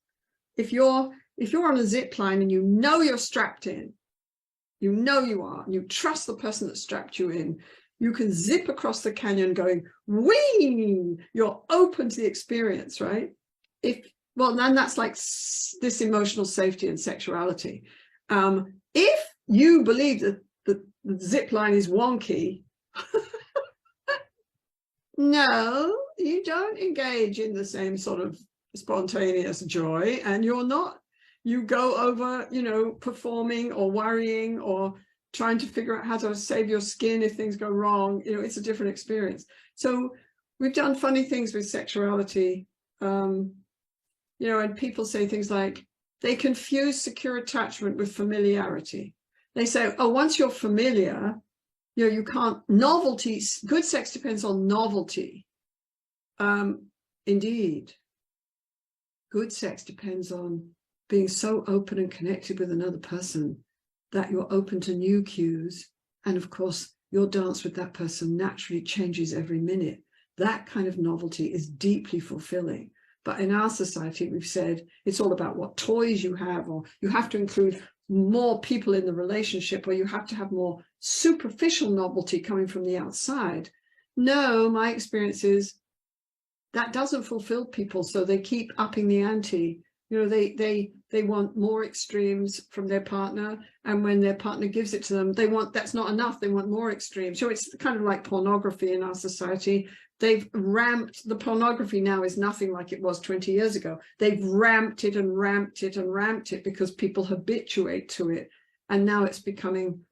If you're on a zip line and you're strapped in, you are, and you trust the person that strapped you in, you can zip across the canyon going, whee! You're open to the experience, right? Then that's like this emotional safety and sexuality. If you believe that the zip line is wonky, no, you don't engage in the same sort of spontaneous joy, and you go over, performing or worrying or trying to figure out how to save your skin if things go wrong. It's a different experience. So we've done funny things with sexuality, and people say things like they confuse secure attachment with familiarity. They say, oh, once you're familiar, you can't, novelty, good sex depends on novelty. Indeed, good sex depends on being so open and connected with another person that you're open to new cues. And of course, your dance with that person naturally changes every minute. That kind of novelty is deeply fulfilling. But in our society, we've said it's all about what toys you have, or you have to include more people in the relationship, or you have to have more superficial novelty coming from the outside. No, my experience is that doesn't fulfill people, so they keep upping the ante. They want more extremes from their partner, and when their partner gives it to them, that's not enough. They want more extremes. So it's kind of like pornography in our society. They've ramped the pornography. Now is nothing like it was 20 years ago. They've ramped it and ramped it and ramped it because people habituate to it, and now it's becoming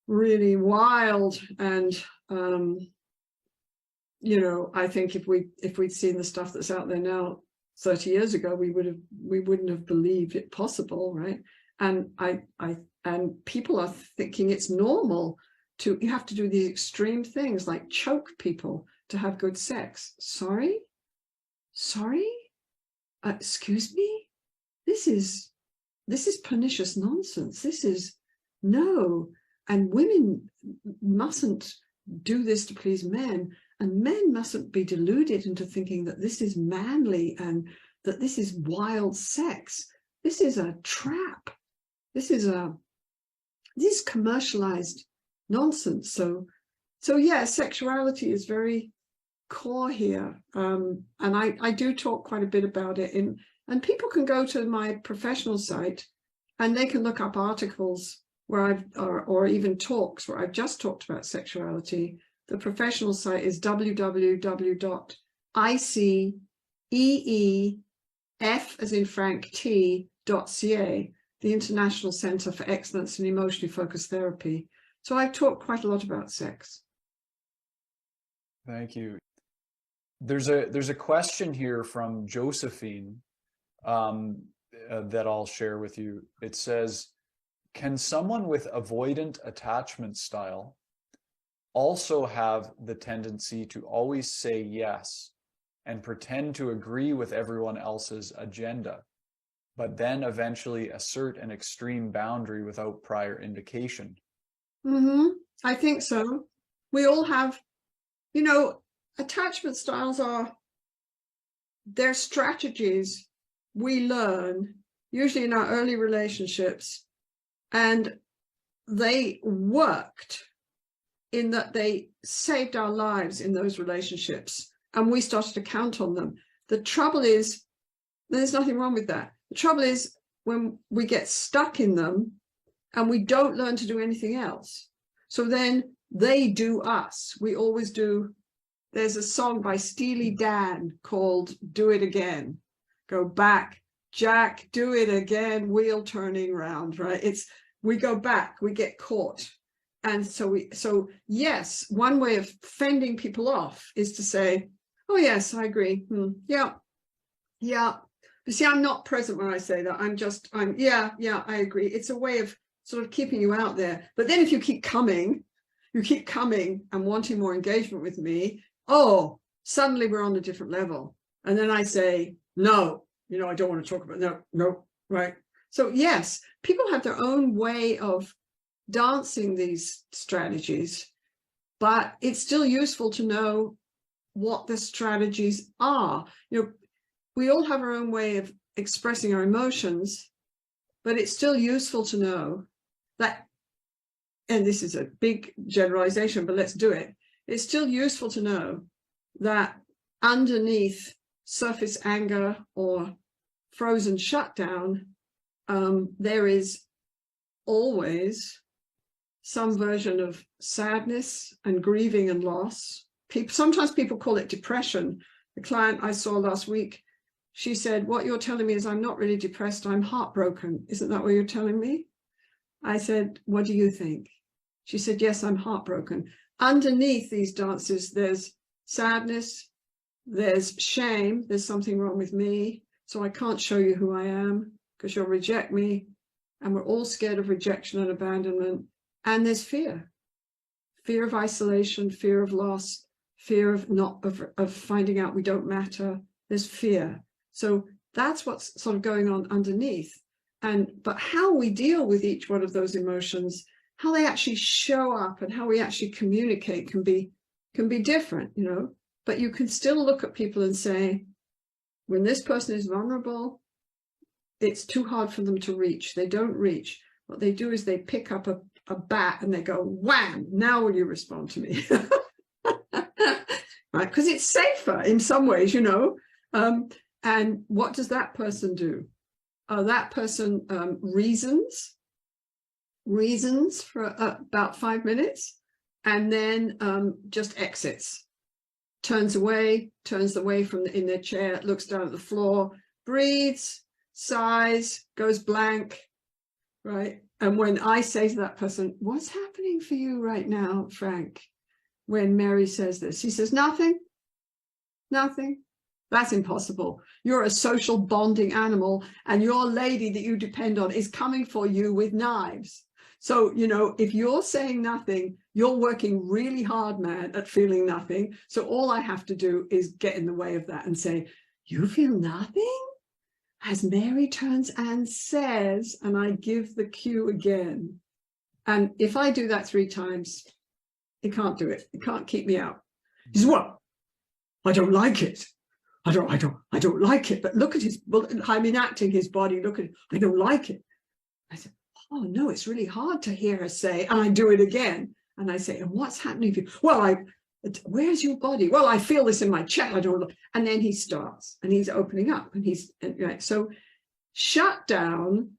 really wild. And I think if we'd seen the stuff that's out there now 30 years ago, we wouldn't have believed it possible, right? And and people are thinking it's normal you have to do these extreme things like choke people to have good sex. Sorry, excuse me. This is pernicious nonsense. This is no. And women mustn't do this to please men. And men mustn't be deluded into thinking that this is manly and that this is wild sex. This is a trap. This is commercialized nonsense. So yeah, sexuality is very core here. And I do talk quite a bit about it and people can go to my professional site and they can look up articles where or even talks where I've just talked about sexuality. The professional site is www.ICEEF as in Frank T.ca, the International Centre for Excellence in Emotionally Focused Therapy. So I've talked quite a lot about sex. Thank you. There's a question here from Josephine that I'll share with you. It says, can someone with avoidant attachment style also have the tendency to always say yes and pretend to agree with everyone else's agenda, but then eventually assert an extreme boundary without prior indication? I think so. We all have, attachment styles they're strategies we learn, usually in our early relationships, and they worked in that they saved our lives in those relationships, and we started to count on them. The trouble is, there's nothing wrong with that. The trouble is when we get stuck in them and we don't learn to do anything else. So then they do us. We always do. There's a song by Steely Dan called Do It Again. Go back, Jack, do it again, wheel turning round, right? We go back, we get caught. And so yes, one way of fending people off is to say, oh yes, I agree. Yeah. But see, I'm not present when I say that. Yeah, I agree. It's a way of sort of keeping you out there. But then if you keep coming and wanting more engagement with me, suddenly we're on a different level. And then I say, no, I don't want to talk about no, right? So yes, people have their own way of dancing these strategies, but it's still useful to know what the strategies are. We all have our own way of expressing our emotions, but it's still useful to know that, and this is a big generalization, but let's do it. It's still useful to know that underneath surface anger or frozen shutdown, there is always some version of sadness and grieving and loss. Sometimes people call it depression. The client I saw last week, she said, what you're telling me is I'm not really depressed, I'm heartbroken. Isn't that what you're telling me? I said, what do you think? She said, yes, I'm heartbroken. Underneath these dances, there's sadness, there's shame, there's something wrong with me, so I can't show you who I am because you'll reject me. And we're all scared of rejection and abandonment. And there's fear of isolation, fear of loss, fear of finding out we don't matter. There's fear. So that's what's sort of going on underneath. But how we deal with each one of those emotions, how they actually show up and how we actually communicate can be different, but you can still look at people and say, when this person is vulnerable, it's too hard for them to reach. They don't reach. What they do is they pick up a bat and they go, wham, now will you respond to me? Right? Because it's safer in some ways, and what does that person do? That person reasons for about 5 minutes and then just exits, turns away from in their chair, looks down at the floor, breathes, sighs, goes blank, right? And when I say to that person, what's happening for you right now, Frank? When Mary says this, he says, nothing. That's impossible. You're a social bonding animal and your lady that you depend on is coming for you with knives. So, if you're saying nothing, you're working really hard, man, at feeling nothing. So all I have to do is get in the way of that and say, you feel nothing? As Mary turns and says, and I give the cue again. And if I do that 3 times, he can't do it. He can't keep me out. He says, well, I don't like it. I don't like it. But look at I'm enacting his body. Look at it. I don't like it. I said, oh no, it's really hard to hear her say, and I do it again. And I say, and what's happening to you? Well, where's your body? Well, I feel this in my chest. I don't know. And then he starts and he's opening up and right. So shutdown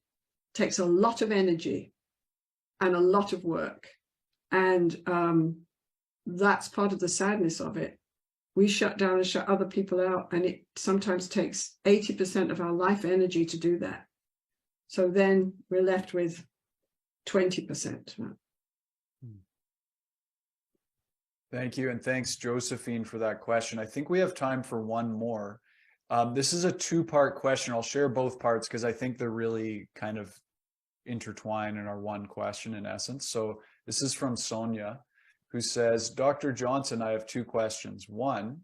takes a lot of energy and a lot of work. And that's part of the sadness of it. We shut down and shut other people out, and it sometimes takes 80% of our life energy to do that. So then we're left with 20%. Thank you. And thanks, Josephine, for that question. I think we have time for one more. This is a two-part question. I'll share both parts because I think they're really kind of intertwined in our one question in essence. So this is from Sonia, who says, Dr. Johnson, I have two questions. One,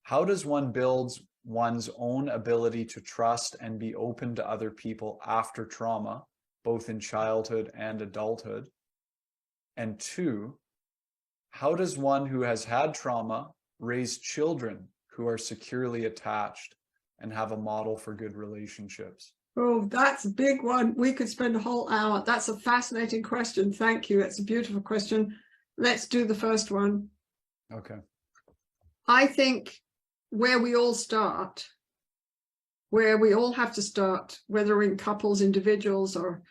how does one build one's own ability to trust and be open to other people after trauma, both in childhood and adulthood? And two, how does one who has had trauma raise children who are securely attached and have a model for good relationships? Oh, that's a big one. We could spend a whole hour. That's a fascinating question. Thank you. It's a beautiful question. Let's do the first one. Okay. I think where we all start, where we all have to start, whether in couples, individuals, or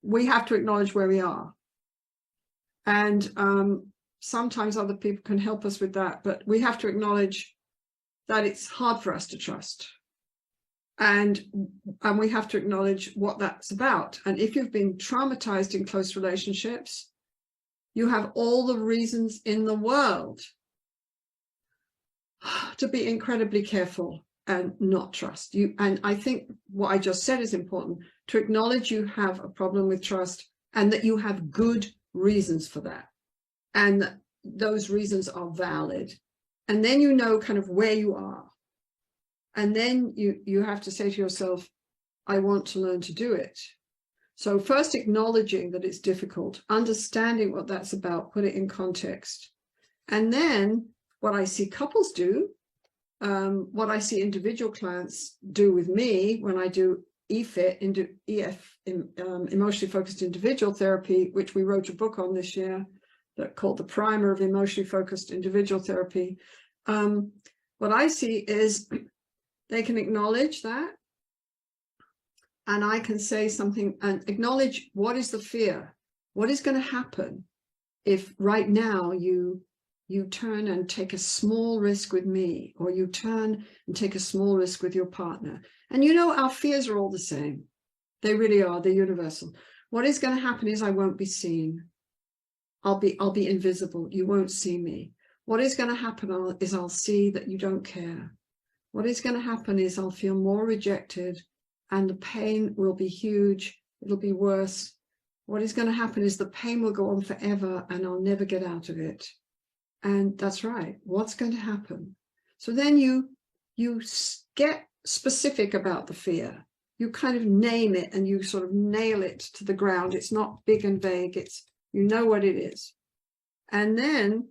we have to acknowledge where we are. And sometimes other people can help us with that, but we have to acknowledge that it's hard for us to trust. And we have to acknowledge what that's about. And if you've been traumatized in close relationships, you have all the reasons in the world to be incredibly careful and not trust you. And I think what I just said is important, to acknowledge you have a problem with trust and that you have good reasons for that. And that those reasons are valid. And then you know kind of where you are. And then you have to say to yourself, I want to learn to do it. So first acknowledging that it's difficult, understanding what that's about, put it in context. And then what I see couples do, what I see individual clients do with me when I do EFIT, emotionally focused individual therapy, which we wrote a book on this year that called The Primer of Emotionally Focused Individual Therapy. What I see is they can acknowledge that, and I can say something and acknowledge what is the fear, what is going to happen if right now you turn and take a small risk with me, or you turn and take a small risk with your partner. And you know, our fears are all the same. They really are. They're universal. What is going to happen is I won't be seen. I'll be invisible. You won't see me. What is going to happen is I'll see that you don't care. What is going to happen is I'll feel more rejected and the pain will be huge. It'll be worse. What is going to happen is the pain will go on forever and I'll never get out of it. And that's right. What's going to happen? So then you get specific about the fear. You kind of name it and you sort of nail it to the ground. It's not big and vague. You know what it is. And then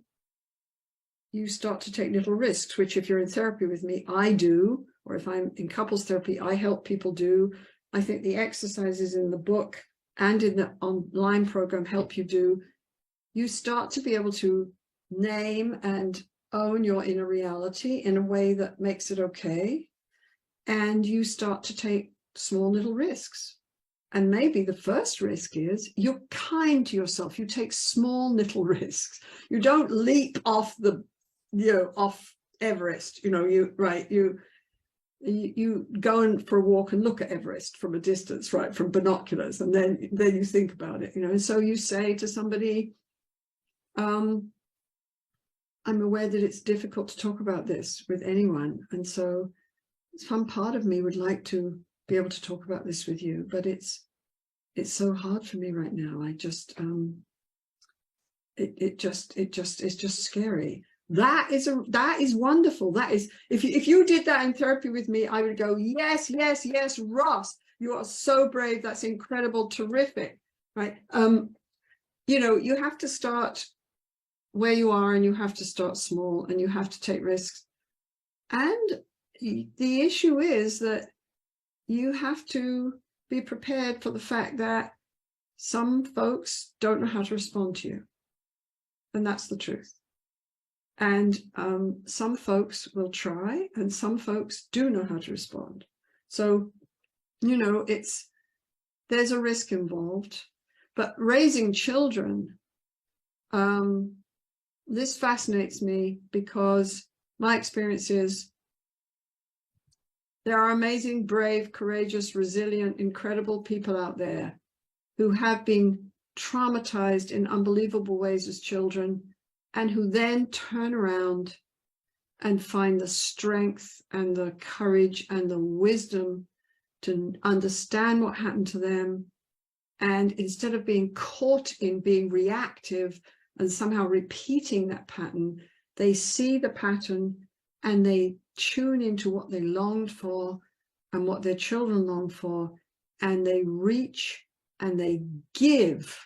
you start to take little risks, which if you're in therapy with me, I do, or if I'm in couples therapy, I help people do. I think the exercises in the book and in the online program help you do. You start to be able to name and own your inner reality in a way that makes it okay. And you start to take small little risks. And maybe the first risk is you're kind to yourself. You take small little risks. You don't leap off off Everest, you go in for a walk and look at Everest from a distance, right, from binoculars, and then you think about it, and so you say to somebody, I'm aware that it's difficult to talk about this with anyone, and so some part of me would like to be able to talk about this with you, but it's so hard for me right now. I just it's just scary. That is wonderful. That is, if you did that in therapy with me, I would go, yes, yes, yes, Ross, you are so brave. That's incredible, terrific, right? You have to start where you are, and you have to start small, and you have to take risks. And the issue is that you have to be prepared for the fact that some folks don't know how to respond to you, and that's the truth. And some folks will try, and some folks do know how to respond. So, there's a risk involved. But raising children, this fascinates me because my experience is there are amazing, brave, courageous, resilient, incredible people out there who have been traumatized in unbelievable ways as children and who then turn around and find the strength and the courage and the wisdom to understand what happened to them. And instead of being caught in being reactive and somehow repeating that pattern, they see the pattern and they tune into what they longed for and what their children longed for, and they reach and they give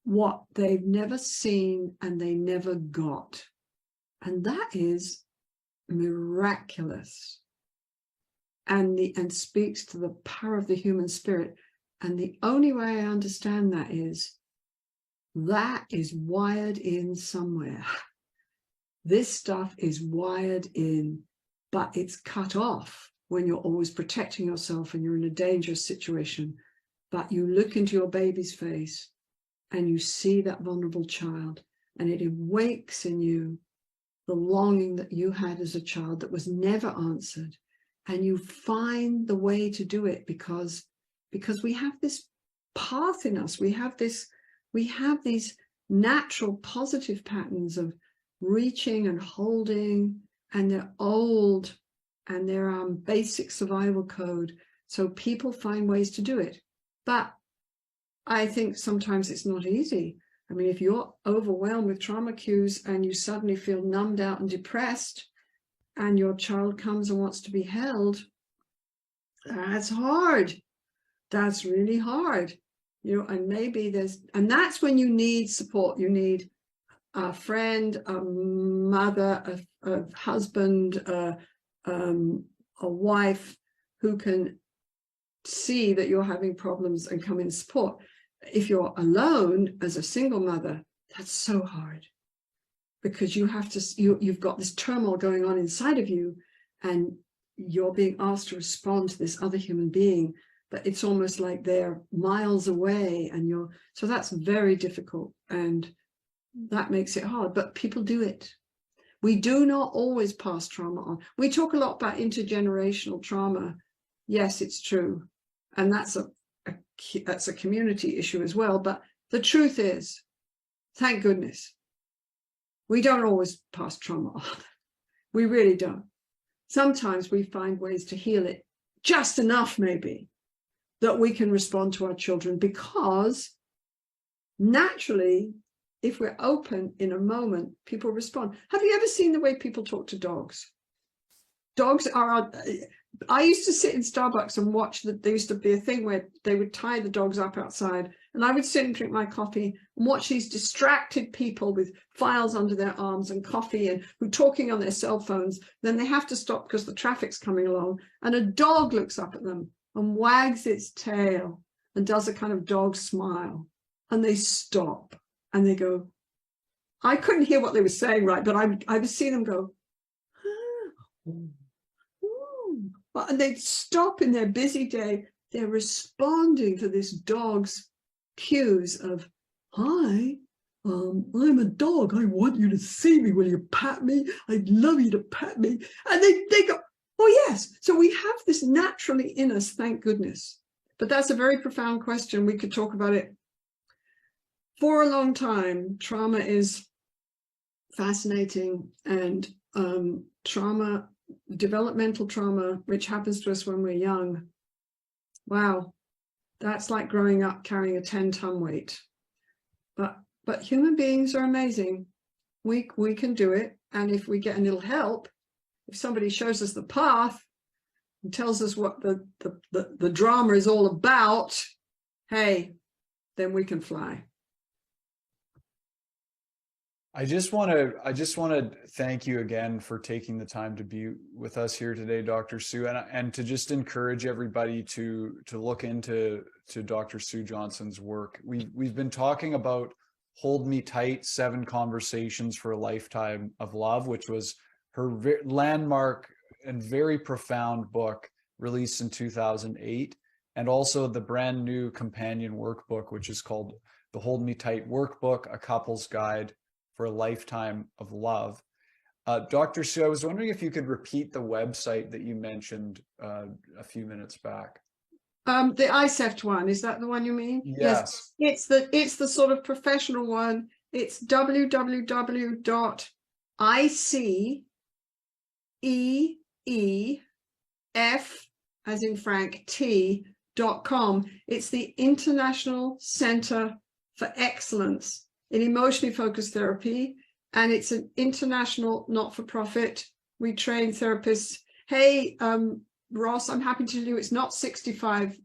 what they've never seen and they never got. And that is miraculous, and speaks to the power of the human spirit. And the only way I understand that is wired in somewhere. This stuff is wired in, but it's cut off when you're always protecting yourself and you're in a dangerous situation. But you look into your baby's face and you see that vulnerable child, and it awakes in you the longing that you had as a child that was never answered. And you find the way to do it because we have this path in us. We have these natural positive patterns of reaching and holding, and they're old, and they're basic survival code. So people find ways to do it. But I think sometimes it's not easy. I mean, if you're overwhelmed with trauma cues and you suddenly feel numbed out and depressed, and your child comes and wants to be held, that's hard. That's really hard. And maybe and that's when you need support. You need a friend, a mother, a husband, a wife who can see that you're having problems and come in support. If you're alone as a single mother, that's so hard, because you've got this turmoil going on inside of you, and you're being asked to respond to this other human being, but it's almost like they're miles away, and so that's very difficult, and that makes it hard. But people do it. We do not always pass trauma on. We talk a lot about intergenerational trauma. Yes, it's true, and that's a community issue as well. But the truth is, thank goodness, we don't always pass trauma on. We really don't. Sometimes we find ways to heal it just enough, maybe, that we can respond to our children, because naturally, if we're open in a moment, people respond. Have you ever seen the way people talk to dogs? Dogs are... I used to sit in Starbucks and watch there used to be a thing where they would tie the dogs up outside, and I would sit and drink my coffee and watch these distracted people with files under their arms and coffee and who are talking on their cell phones. Then they have to stop because the traffic's coming along, and a dog looks up at them and wags its tail and does a kind of dog smile, and they stop and they go, I couldn't hear what they were saying, right, but I would see them go, and they'd stop in their busy day. They're responding to this dog's cues of, hi, I'm a dog. I want you to see me. Will you pat me? I'd love you to pat me. And they go, oh, yes. So we have this naturally in us, thank goodness. But that's a very profound question. We could talk about it for a long time. Trauma is fascinating, and trauma, developmental trauma, which happens to us when we're young, wow, that's like growing up carrying a 10-ton weight. But human beings are amazing. We can do it, and if we get a little help, if somebody shows us the path and tells us what the drama is all about, hey, then we can fly. I just want to thank you again for taking the time to be with us here today, Dr. Sue, and to just encourage everybody to look into Dr. Sue Johnson's work. We've been talking about Hold Me Tight: 7 Conversations for a Lifetime of Love, which was her landmark and very profound book released in 2008, and also the brand new companion workbook, which is called the Hold Me Tight Workbook: A Couple's Guide for a Lifetime of Love. Dr. Sue, I was wondering if you could repeat the website that you mentioned a few minutes back. The ICEFT one, is that the one you mean? Yes. It's the sort of professional one. It's www.ICEEF, as in Frank, T.com. It's the International Center for Excellence in Emotionally Focused Therapy, and it's an international not-for-profit. We train therapists. Hey, Ross, I'm happy to tell you it's not 65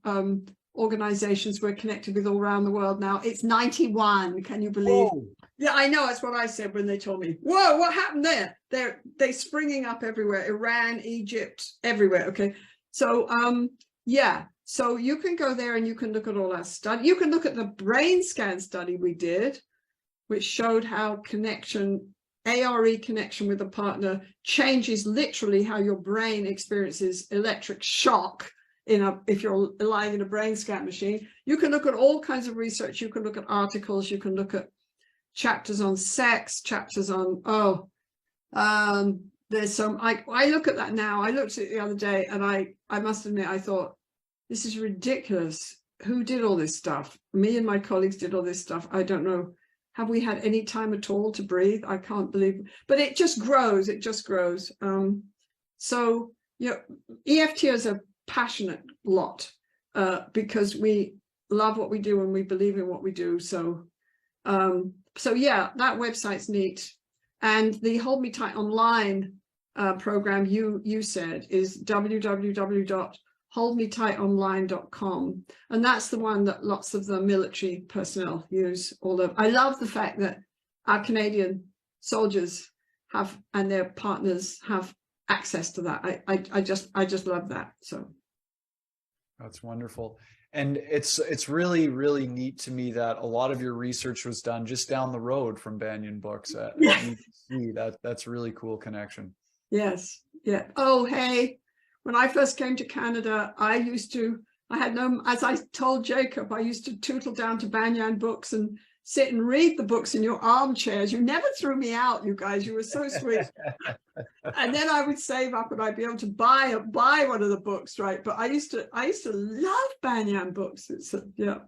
organizations we're connected with all around the world now. It's 91. Can you believe? Whoa. Yeah, I know. That's what I said when they told me. Whoa, what happened there? They're springing up everywhere. Iran, Egypt, everywhere. Okay. So yeah. So you can go there and you can look at all our study. You can look at the brain scan study we did, which showed how ARE connection with a partner changes literally how your brain experiences electric shock if you're lying in a brain scan machine. You can look at all kinds of research. You can look at articles. You can look at chapters on sex, chapters on, there's some, I look at that now. I looked at it the other day and I must admit, I thought, this is ridiculous. Who did all this stuff? Me and my colleagues did all this stuff. I don't know. Have we had any time at all to breathe? I can't believe it. But it just grows. It just grows. So, you know, EFT is a passionate lot because we love what we do and we believe in what we do. So, so yeah, that website's neat. And the Hold Me Tight Online program you said is www.holdmetightonline.com, and that's the one that lots of the military personnel use. I love the fact that our Canadian soldiers have and their partners have access to that. I just love that. So that's wonderful. And it's really, really neat to me that a lot of your research was done just down the road from Banyan Books at UBC. That's a really cool connection. Yes. Yeah. Oh, hey, when I first came to Canada, I had no, as I told Jacob, I used to tootle down to Banyan Books and sit and read the books in your armchairs. You never threw me out, you guys. You were so sweet. And then I would save up and I'd be able to buy one of the books, right? But I used to love Banyan Books. Yeah.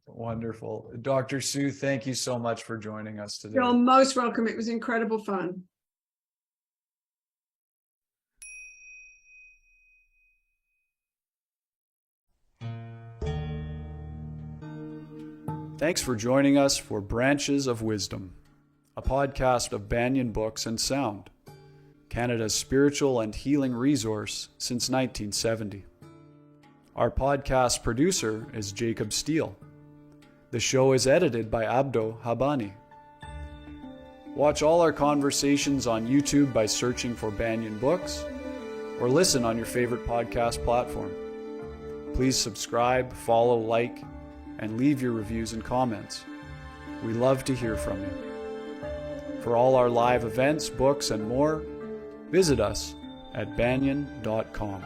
Wonderful. Dr. Sue, thank you so much for joining us today. You're most welcome. It was incredible fun. Thanks for joining us for Branches of Wisdom, a podcast of Banyan Books and Sound, Canada's spiritual and healing resource since 1970. Our podcast producer is Jacob Steele. The show is edited by Abdo Habani. Watch all our conversations on YouTube by searching for Banyan Books, or listen on your favorite podcast platform. Please subscribe, follow, like, and leave your reviews and comments. We love to hear from you. For all our live events, books, and more, visit us at banyan.com.